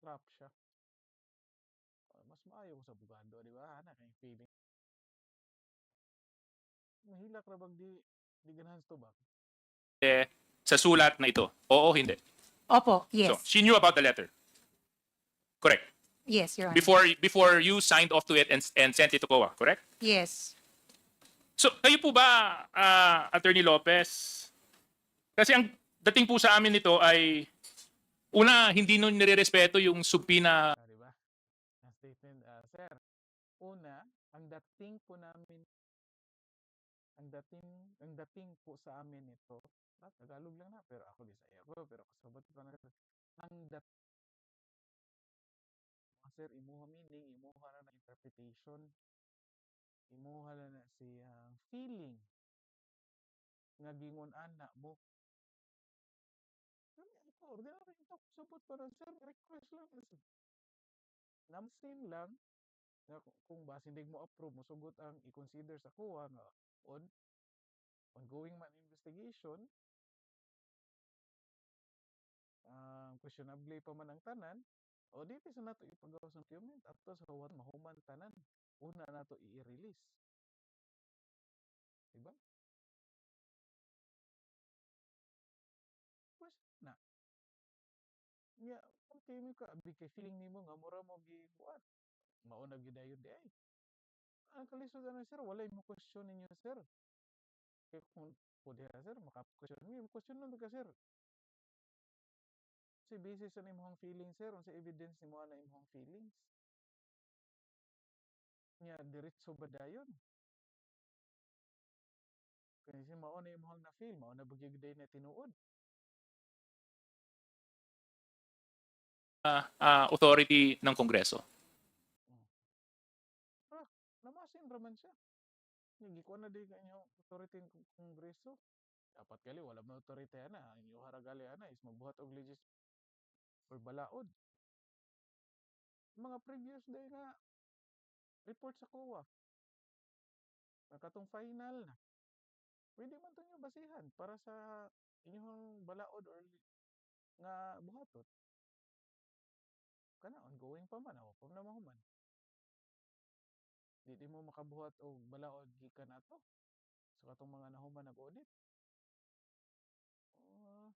Trap siya. Mas maayo ko sa abogado, di ba? Hana kayong feeling. Mahilak ra bang di ganahan to ba? sa sulat na ito? Oo, hindi. Opo, yes. So, she knew about the letter. Correct. Yes, Your Honor. Before you signed off to it and sent it to COA, correct? Yes. So, kayo po ba, Attorney Lopez? Kasi ang dating po sa amin nito ay, una, hindi nun nire-respeto yung subpoena. Di ba? Ang statement, sir. Una, ang dating po namin ang dating po sa amin ito, Tagalog lang na, pero ako Bisaya ko, pero kasabot pa na ang sir, imuha meaning, imuha na interpretation, imuha na siya feeling nga gingon ana mo. Ako, ordinary ito, kasabot pa na sir, request lang. Namsin lang, na kung ba sindig mo approve, musugot ang i-consider sa kuha nga ongoing man investigation, questionably pa man ang tanan, o dito sa nato ipagawa sa document ato sa what mahuman tanan, una nato i-release. Diba? Question na. Yeah, okay mo ka, kay feeling nimo nga mura mo gibuat. Mauna gidayon di ay. Ang kalisod na sir, wala mo question ninyo sir. Kaya kung pwede sir, maka-question mo, question nun ka sir. Kasi basis sa imong feelings sir, sa evidence nimo na imong feelings. nya diretso ba dayon? Kasi mao na imong na feel, mao na bugyog day na tinuod. Authority ng Kongreso. Mm. Ah, namasin raman siya. Gikuha na di kanyo authority ng Kongreso. Dapat gali wala man authority ana, inyo haragali ana is magbuhat og legis or balaod. Mga previous day nga report sa COA. Nakatong final na. Pwede man to nyo basihan para sa inyong balaod or nga buhatot. Kana ongoing pa man ako kung namahuman. Di mo makabuhat og balaod gikan ato sa katong mga nahuman nag-audit. Uh,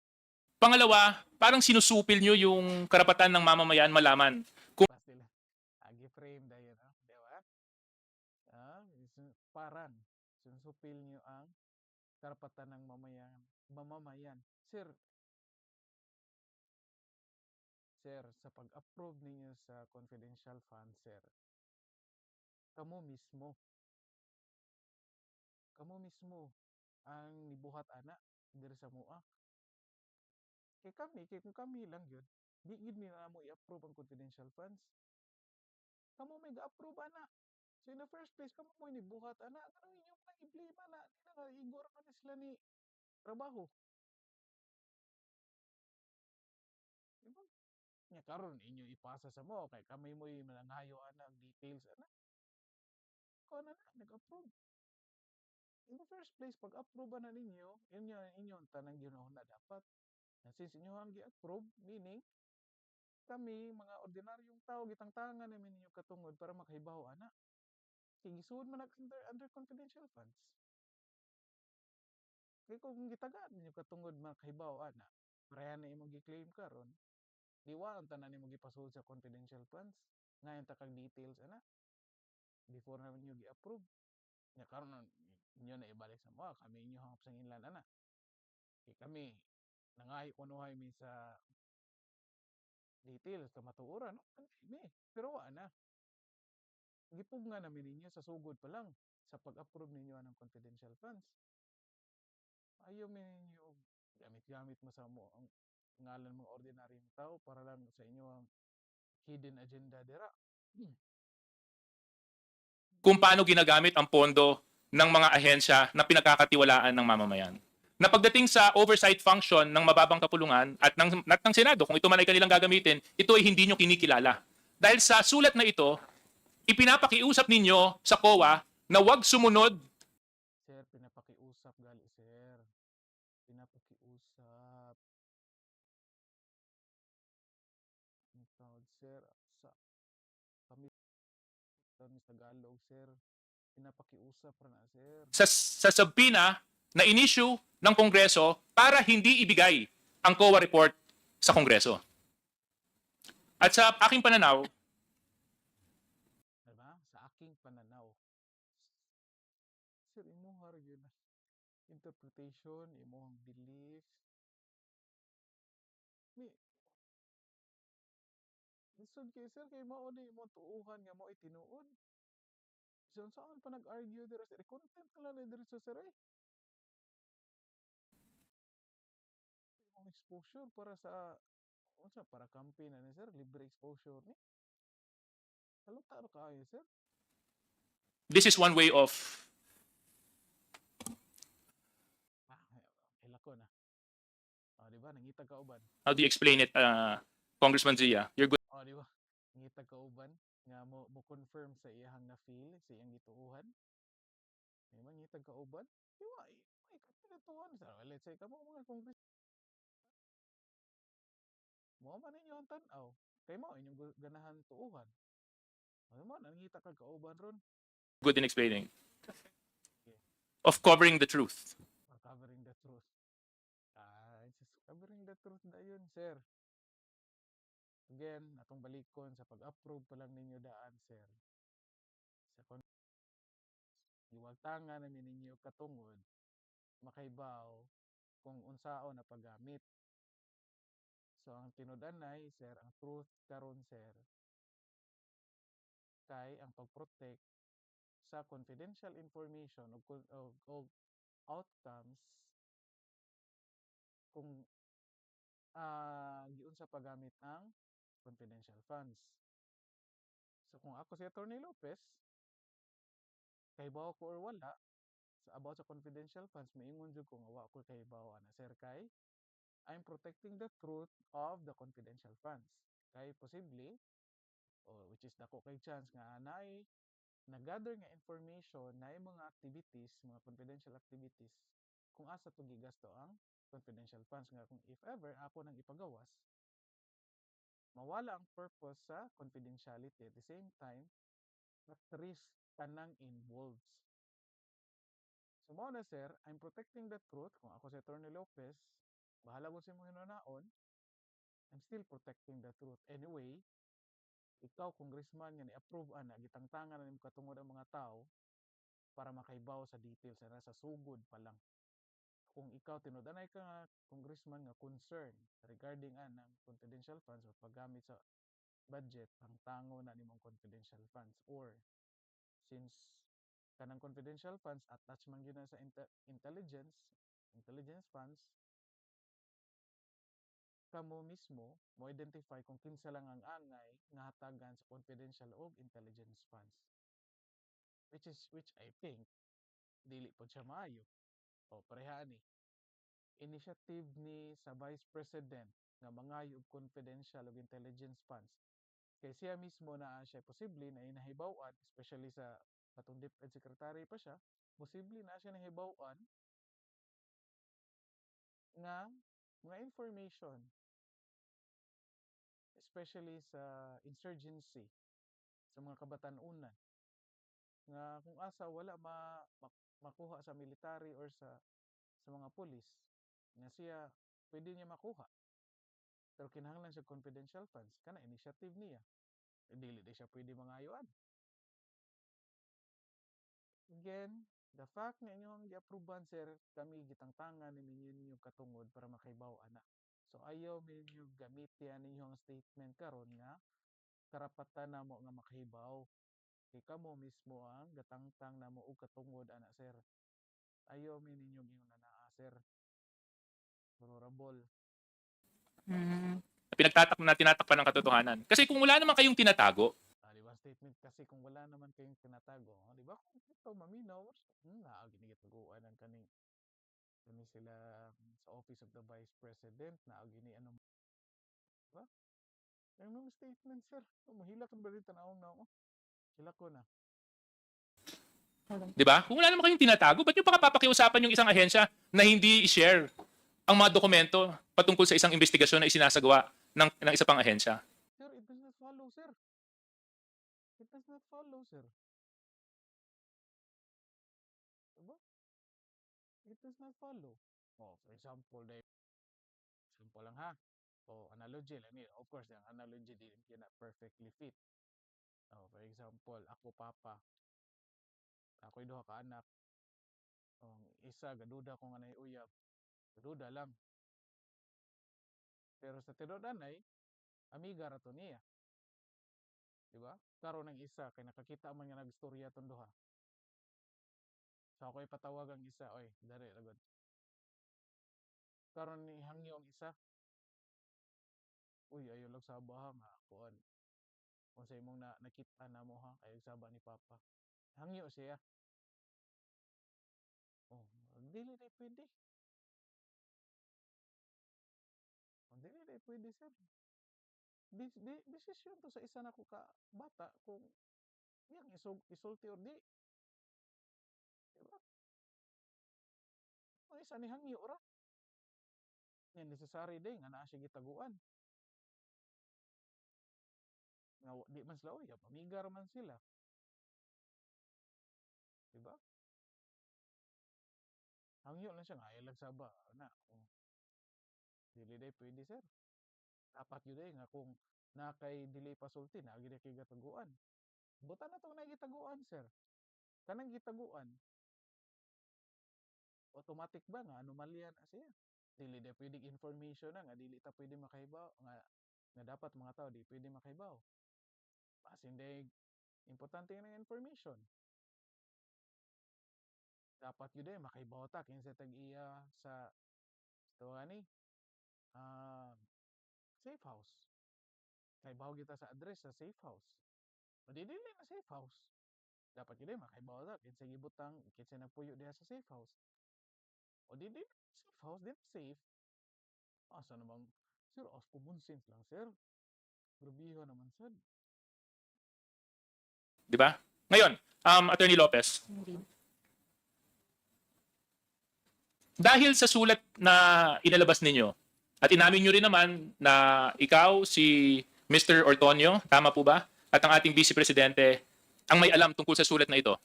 Pangalawa, parang sinusupil nyo yung karapatan ng mamamayan malaman. Basta sila. Agi-frame dayon, di ba? Parang sinusupil nyo ang karapatan ng mamamayan. Sir, sa pag-approve ninyo sa confidential fund, sir, kamo mismo ang nibuhat ana diri sa mua. Kay kung kami lang yun, di gid mi na mo i-approve ang confidential funds. Kamo may ga-approve ana. So in the first place, kamo mo nibuhat ana. Kanang inyong mga iblima na, di na igor man na sila ni trabaho. Diba? Nya karon inyo ipasa sa mo kay kami mo manangayo ana details ana. Ko na nag-approve. In the first place, pag approve na ninyo, inyong tanang ginoo na dapat. And since inyo ang gi-approve, meaning kami mga ordinaryong tao gitangtangan namin ninyo katungod para makahibaw ana. Kay gisuod man under confidential funds. Kay kung gitagaan ninyo katungod makahibaw ana, pareha na imong gi-claim karon, di wa ang tanan nimo gipasud sa confidential funds. Ngayon ta kag details ana before na ninyo gi-approve. Nya karon inyo na ibalik sa mo, kami inyo hangap sa inlan ana. Kay kami nangayo kunuhay mi sa details sa matuoran, no? Pero wa na. Gipugna namin ninyo sa sugod pa lang sa pag-approve ninyo ng confidential funds. Ayaw mi ninyo gamit-gamit mo sa mo ang ngalan mga ordinaryong tao para lang sa inyo ang hidden agenda dira. Kung paano ginagamit ang pondo ng mga ahensya na pinagkakatiwalaan ng mamamayan. Na pagdating sa oversight function ng mababang kapulungan at ng Senado, kung ito man ay kanilang gagamitin, ito ay hindi nyo kinikilala. Dahil sa sulat na ito, ipinapakiusap ninyo sa COA na huwag sumunod. Sir, pinapakiusap gali, sir. Pinapakiusap. Ang tawag, sir, sa kami sa Tagalog, sir. Pinapakiusap ra na, sir. Sa subpoena na in-issue ng Kongreso para hindi ibigay ang COA report sa Kongreso. At sa aking pananaw, Diba? Sa aking pananaw. Sir, imo har yun interpretation, imo ang belief. Lisod kay sir, kay mao ni mo tuuhan nga mo itinuod. So, saan pa nag-argue dira sir? Content na lang dira sa sir eh. Yung exposure para sa unsa para campaign na ni sir, libre exposure ni. Kaluta ra kaayo sir. this is one way of Ah, hilako na. Di ba nangita ka uban? how do you explain it, Congressman Zia? You're good. Di ba? Nangita ka uban nga mo confirm sa iyang na feel sa iyang gituuhan. Di ba ngita ka uban? Di ba? Ay, kapilatuan sa let's say kamo mga congress. Mo man ninyo ang tan-aw. Kay mo inyong ganahan tuuhan. Ano man nangita ka kauban ron. Good in explaining. Of covering the truth. Or covering the truth. Just covering the truth na yun, sir. Again, atong balikon sa pag-approve pa lang ninyo daan, sir. Sa iwagtangan namin ninyo katungod, makaibaw kung unsaon na paggamit. So, ang tinudanay, sir, ang truth karon sir, kay ang pag-protect sa confidential information o outcomes kung giun sa paggamit ang confidential funds. So kung ako si Attorney Lopez, kahibaw ko or wala about sa confidential funds, maingon jud ko nga wa ko kahibaw ana sir kay I'm protecting the truth of the confidential funds. Kay posible or which is dako kay chance nga naay nag-gather nga information na mga activities, mga confidential activities, kung asa to gigasto ang confidential funds nga kung if ever ako nang ipagawas, mawala ang purpose sa confidentiality at the same time, at risk tanang involved. So mao na sir, I'm protecting the truth. Kung ako si Attorney Lopez, bahala ko sa imong hinunaon, I'm still protecting the truth. Anyway, ikaw congressman nga ni-approve ana gitangtangan na nimo katungod ang mga tao para makaibaw sa details na sa sugod pa lang. Kung ikaw tinud-anay ka nga congressman nga concern regarding anang confidential funds o paggamit sa budget ang tango na nimong confidential funds or since kanang confidential funds attached man gyud na sa intelligence funds, kamo mismo mo identify kung kinsa lang ang angay nga hatagan sa confidential o intelligence funds, which I think dili pod siya maayo o pareha ni initiative ni sa Vice President nga mangayo og confidential ug intelligence funds kay siya mismo na siya posible na inahibaw-an especially sa katong DepEd Secretary pa siya, posible na siya nahibaw-an nga mga information especially sa insurgency sa mga kabatan-unan nga kung asa wala makuha sa military or sa mga pulis nga siya pwede niya makuha pero kinahanglan siya confidential funds kana initiative niya. Dili di siya pwede mangayoan. Again, the fact nga inyong gi-approvean sir, kami gitangtangan ni ninyo katungod para makaibaw ana. So ayaw ninyo gamitin ninyong statement karon nga karapatan namo nga makahibaw. Kay kamo mismo ang gatangtang namo og katungod ana sir. Ayaw mi ninyo ingon naa sir. Honorable. Tinatakpan ng katotohanan. Kasi kung wala naman kayong tinatago, Di ba statement kasi kung wala naman kayong tinatago, di ba kung ito maminaw, ginigitaguan ang kani sila sa Office of the Vice President na gini ano ba? Ang mga statement sir, mahila kan ba rin tanawang na ako? Sila ko na. di ba? Kung wala naman kayong tinatago, ba't nyo pa papakiusapan yung isang ahensya na hindi i-share ang mga dokumento patungkol sa isang investigasyon na isinasagawa ng isa pang ahensya? Sir, it does not follow, sir. It does not follow, sir. Diba? It does not follow. Oh, for example, simple lang ha. O analogy lang ni. Of course, ang analogy di yun na perfectly fit. Oh, for example, ako papa. Ako'y duha ka anak. Oh, isa gaduda ko nga uyab. Gaduda lang. Pero sa tinuod-anay, amiga ra to niya. Diba? Karon ng isa kay nakakita man nga nagstorya tong duha. So ako'y patawag ang isa, oy, dali ragod. Karon ni hangyo ang isa. Uy, ayo lang sa baha nga kuan. Kung sa imong nakita na mo ha, ayo saba ni papa. Hangyo siya. Oh, dili na pwede. Oh, dili na pwede sir. Desisyon to sa isa na ko ka bata kung yang isulti or di. Diba? O isa ni hangyo ra. Yan necessary day nga naa siya gitaguan. Nga di man sila uyab, amiga ra man sila. Diba? Hangyo lang siya nga ayo lang saba na. Oh, dili day pwede sir. Dapat yun nga kung na kay dili pasulti na gid kay gataguan. Buta na to na gitaguan sir. Kanang gitaguan automatic ba nga anomalya na siya. Dili day pwedeng information na nga dili ta pwede makahibaw nga dapat mga tao di pwede makahibaw. As in day importante nga information. dapat yun eh, makaibota kinsa tag iya sa ito ni ah safe house. Kaibaw kita sa address sa safe house. O di dili na safe house. Dapat yun eh, makaibota kinsa gibutang kinsa nagpuyo diha sa safe house. O di dili safe house, di na safe. Asa namang sir, as common sense lang sir. Grabiho naman sad. Di ba? Ngayon, Attorney Lopez, dahil sa sulat na inalabas ninyo, at inamin nyo rin naman na ikaw, si Mr. Ortonio, tama po ba? At ang ating Vice Presidente, ang may alam tungkol sa sulat na ito.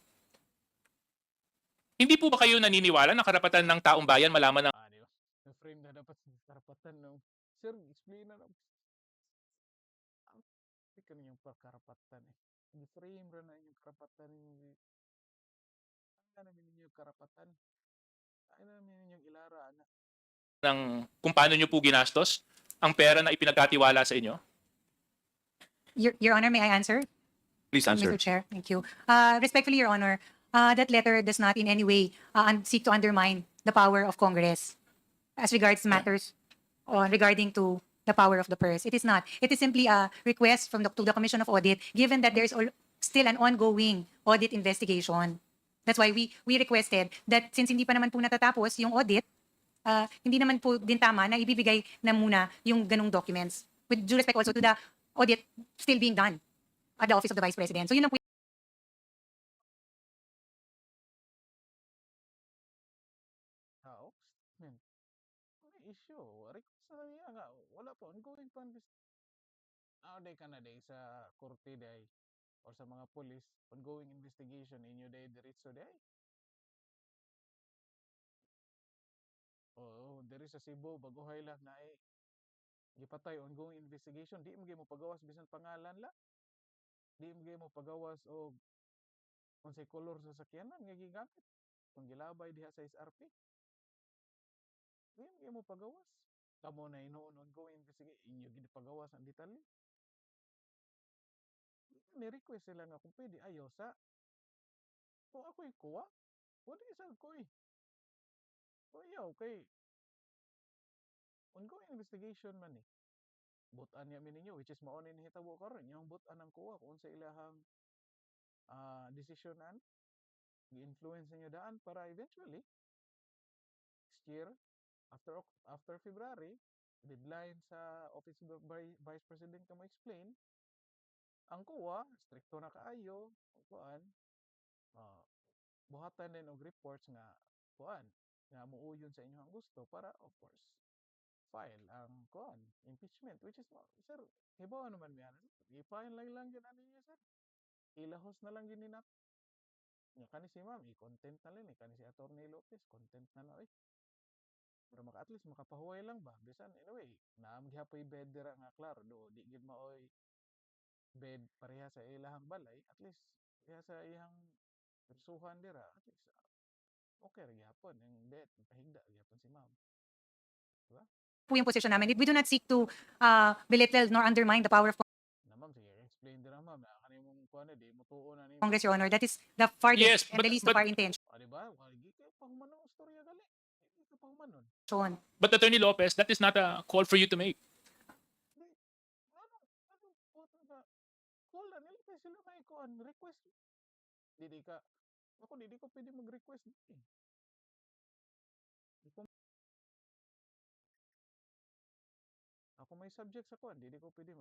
Hindi po ba kayo naniniwala na karapatan ng taong bayan malaman ng Di ba? Na-frame na dapat sa karapatan ng sir, explain na ang tika ninyong karapatan eh. I-frame ra na yung karapatan yung ano namin ninyo karapatan. Ano namin ninyong ilara na kung paano nyo po ginastos ang pera na ipinagkatiwala sa inyo? Your Honor, may I answer? Please answer. Mr. Chair, thank you. Respectfully, Your Honor, that letter does not in any way seek to undermine the power of Congress as regards matters regarding to the power of the purse. It is not. It is simply a request from to the Commission of Audit, given that there is still an ongoing audit investigation. That's why we requested that since hindi pa naman po natatapos yung audit, hindi naman po din tama na ibibigay na muna yung ganong documents. With due respect also to the audit still being done at the Office of the Vice President. So yun ang po tao. Men, ano issue? Request na niya nga. Wala pa. Ongoing pa. Day ka na day sa korte day or sa mga police. Ongoing investigation inyo day diretso day. Oo, diri sa Cebu, baguhay lang na eh. Gipatay ongoing investigation. Di mo mo pagawas bisan pangalan lang. Di mo pagawas o unsay kolor sa sakyanan nga gigamit. Kung gilabay diha sa SRP. Di mo pagawas. Kamo na inoon ongoing investigation. Inyo ginipagawas ang detalye. Ni-request sila nga kung pwede ayaw sa kung ako'y kuha, wala isang ko eh. O ayaw kay ongoing investigation man eh. Butan niya ninyo which is mauna ni hitabo karon yung butan ang kuha kung sa ilahang desisyonan gi-influence niyo daan para eventually next year after February deadline sa Office of Vice President ka mo explain ang kuha stricto na kaayo kuan buhatan din og reports nga kuan nga muuyon sa inyong gusto para of course file ang kuan impeachment which is sir hibaw naman mi ana i-file lang gyud ani niya sir ilahos na lang gyud ni nat nya kani si ma'am i-content na lang kani si Attorney Lopez content na na para maka at least makapahuway lang ba bisan anyway naam gihapoy bed dira nga klaro do di gid maoy bed pareha sa ilahang balay at least pareha sa iyang persuhan dira at least okay ra gyapon ang bed pahigda gyapon si ma'am diba po yung position namin. We do not seek to belittle nor undermine the power of na ma'am sige explain dira ma'am na kanimong kuan di mo tuon na ni Congress, Your Honor. That is the farthest Yes, and the least of our intention. di ba wagi kay pahuman ang istorya gali di ka pahuman nun but Attorney Lopez, that is not a call for you to make. di ano puto ka call na nila kay sila may kuan request di ka ako di ko pwede mag-request di ko ako may subject sa kuan di ko pwede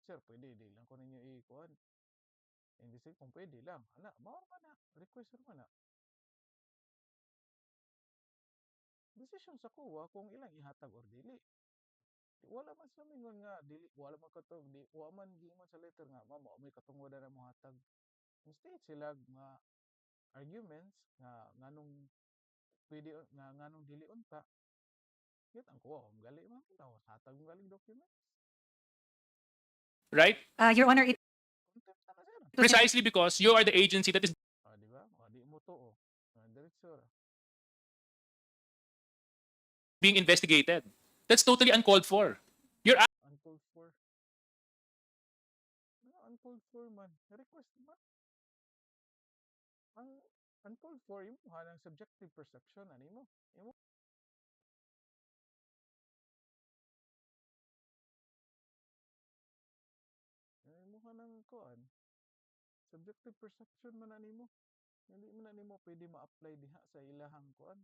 sir pwede di lang ko ninyo i-kuan investigate kung pwede lang ana mao man na request man na decision sa kuha kung ilang ihatag or dili wala man sa mingon nga dili wala man katong di wa man giingon sa letter nga mamo may katungodan na mo hatag instead sila nga arguments nga nganong pwede nga nganong dili unta yun ang kuha kung gali man daw hatag mo galing documents Right? Your Honor, it content na sir Precisely because you are the agency that is di ba di mo to diretso ra being investigated. That's totally uncalled for. You're uncalled for uncalled for man request man ang uncalled for imo hanang subjective perception animo. Imo imo hanang kuan subjective perception man animo. Hindi man nimo pwede ma-apply diha sa ilahang kuan.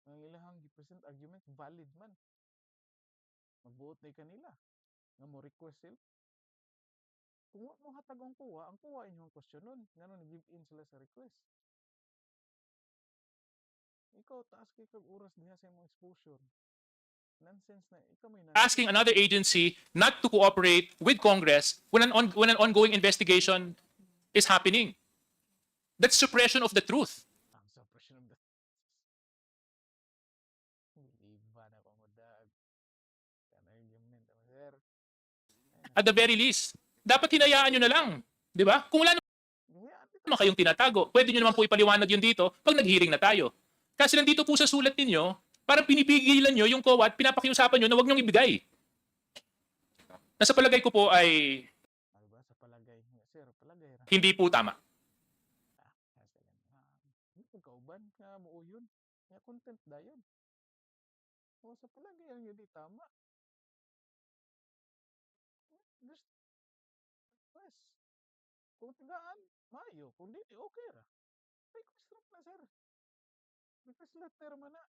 Ang ilahang gi-present argument valid man. Magbuot na kanila nga mo request sila. Kung wa mo hatag ang kuha inyong questionon ngano ni give in sila sa request. Ikaw taas kay kag oras diha sa imong exposure. Nonsense na ikaw may Asking another agency not to cooperate with Congress when when an ongoing investigation is happening. That's suppression of the truth. ang suppression of the iba na ko mo dag kan argument mo sir. At the very least, dapat hinayaan nyo na lang. Di ba? Kung wala naman kayong tinatago, pwede nyo naman po ipaliwanag yun dito pag nag-hearing na tayo. Kasi nandito po sa sulat ninyo, parang pinipigilan nyo yung COA at pinapakiusapan nyo na huwag nyong ibigay. Nasa palagay ko po ay Diba sa palagay nga sir, palagay ra. hindi po tama. Hindi ko kauban nga mo yun. Nga content dayon. O sa palagay ang hindi tama. Just request. Kung tigaan, mayo. Kung di, okay ra. Request lang na sir. Request letter man na.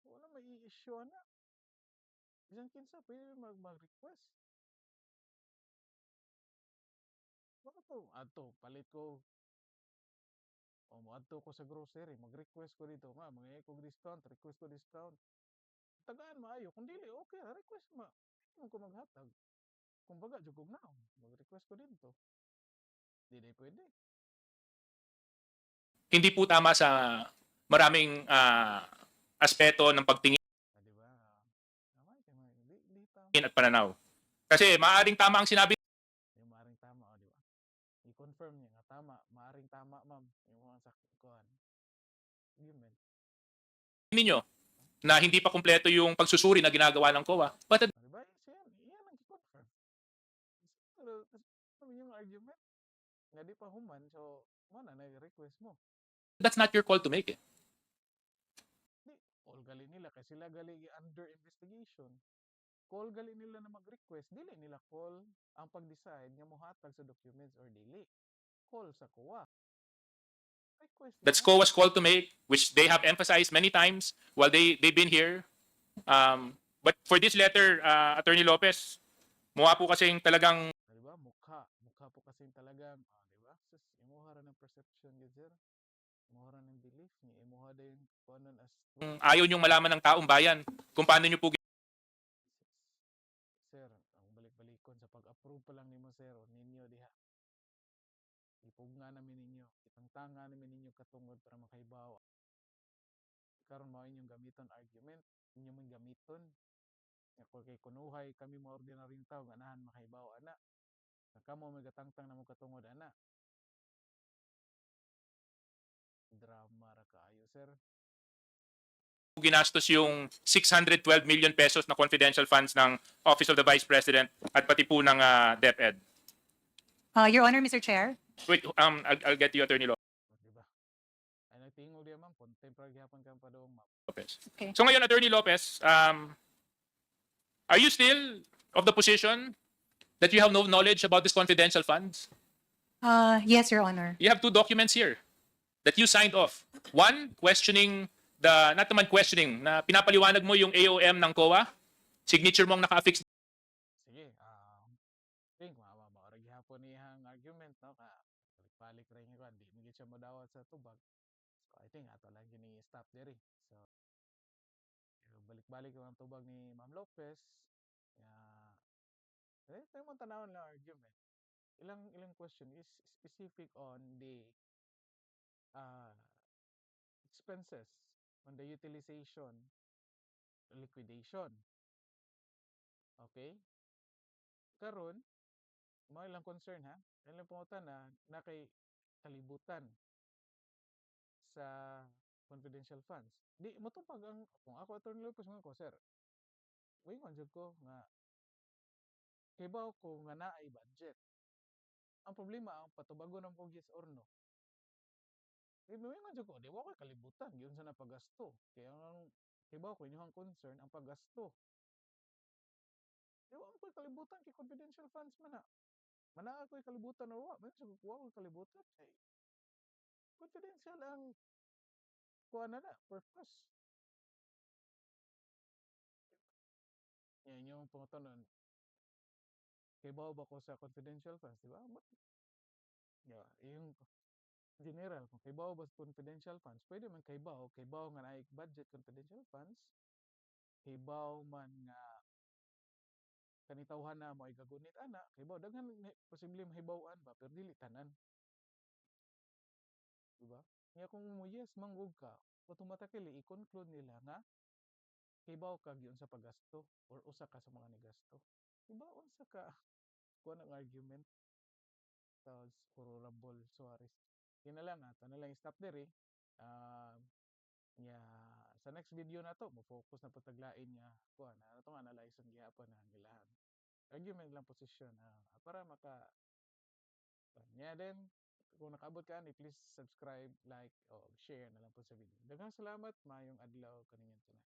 Wala may i-issue na. Isang kinsa, pwede mag-request. Baka to, ato, palit ko. O mo adto ko sa grocery, mag-request ko dito nga, mga kog discount, request ko discount. Tagaan maayo, kung dili okay, request ma. Hindi ko maghatag. Kung baga jud kog naon, mag-request ko dito. Di pwede. Hindi po tama sa maraming aspeto ng pagtingin Di ba? Tama kay di tama. at pananaw. Kasi maaaring tama ang sinabi Yung maaring tama, di ba? I-confirm niya nga tama, maaring tama, ma'am. Yung mga sakkuan. Argument. ninyo na hindi pa kumpleto yung pagsusuri na ginagawa ng COA. But Di ba? Yan ang i-confirm. Pero yung argument nga di pa human, so mo na request mo. that's not your call to make it. Di, call gali nila kasi sila gali under investigation. Call gali nila na mag-request, dili nila call ang pag-decide nga mohatag sa documents or dili. Call sa COA. Request That's nila. COA's call to make, which they have emphasized many times while they've been here. But for this letter, Attorney Lopez, mukha po kasing talagang Di ba? Mukha po kasi talagang, di ba? Sus, imuha ra ng perception gid sir. Imuha ra ng belief ni imuha din kuanon as ayaw niyong malaman ng taong bayan kung paano niyo po sir, ang balik-balikon sa pag-approve pa lang nimo sir o ninyo diha. Ipugna namin ninyo, itangtanga namin ninyo katungod para makahibaw. Karon mao inyong gamiton argument, inyo man gamiton. Nga kay kunuhay kami mga ordinaryong tao nga anahan makahibaw ana. Nga kamo may gatangtang namo katungod ana. Drama ra kaayo sir. ginastos yung 612 million pesos na confidential funds ng Office of the Vice President at pati po ng DepEd. Your Honor, Mr. Chair. Wait, I'll get to you, Attorney Di ba? Ay nagtingog diya ma'am, contemporary gyapon ka pa doong ma'am. Lopez. Okay. So ngayon, Attorney Lopez, are you still of the position that you have no knowledge about these confidential funds? Yes, Your Honor. You have two documents here that you signed off. One, questioning not naman questioning, na pinapaliwanag mo yung AOM ng COA, signature mo ang naka-affix. Sige, think maorag gyapon niyang argument no ka balik ra nga di mo siya madawat sa tubag. So I think ato lang gini stop diri. So balik-balik yung tubag ni Ma'am Lopez. Tayo mo tanawon lang argument. Ilang question is specific on the uh, expenses on the utilization liquidation. Okay? Karon, mo ilang concern ha. Ilang pangutan na kay kalibutan sa confidential funds. Di matupag ang kung ako Attorney Lopez nga ko sir. Wingon jud ko nga kibaw ko nga naay budget. Ang problema ang patubagon ng yes or no. Moingon jud ko, di wa ko'y kalibutan gyud sa napagasto. Kaya ang hibaw ko inyong concern ang paggasto. Di wa ko'y kalibutan kay confidential funds man na. Manaa ko'y kalibutan or wa, man jud wa ko'y kalibutan kay confidential ang kuha na purpose. Yan yung pangutanon. Hibaw ba ko sa confidential funds, di ba? Yeah, yung general kung kaybaw ba sa confidential funds, pwede man kaybaw nga naay budget confidential funds, kaybaw man nga kanitawhan na mo ay gagunit ana, kaybaw daghan posible mahibaw-an ba pero dili tanan, di ba? Nya kung mo yes manggug ka, automatically i-conclude nila nga kaybaw ka gyud sa paggasto or usa ka sa mga nigasto. Di ba unsa ka kuha ng argument sa Honorable Suarez. Yun na lang ato na lang stop diri. Ah, nya sa next video na to, mo-focus na pagtaglain niya kuha na atong analyze ang gihapon na nilahang argument lang posisyon para maka nya then kung nakaabot ka ni please subscribe, like o share na lang po sa video. Daghang salamat, mayong adlaw kaninyo tanan.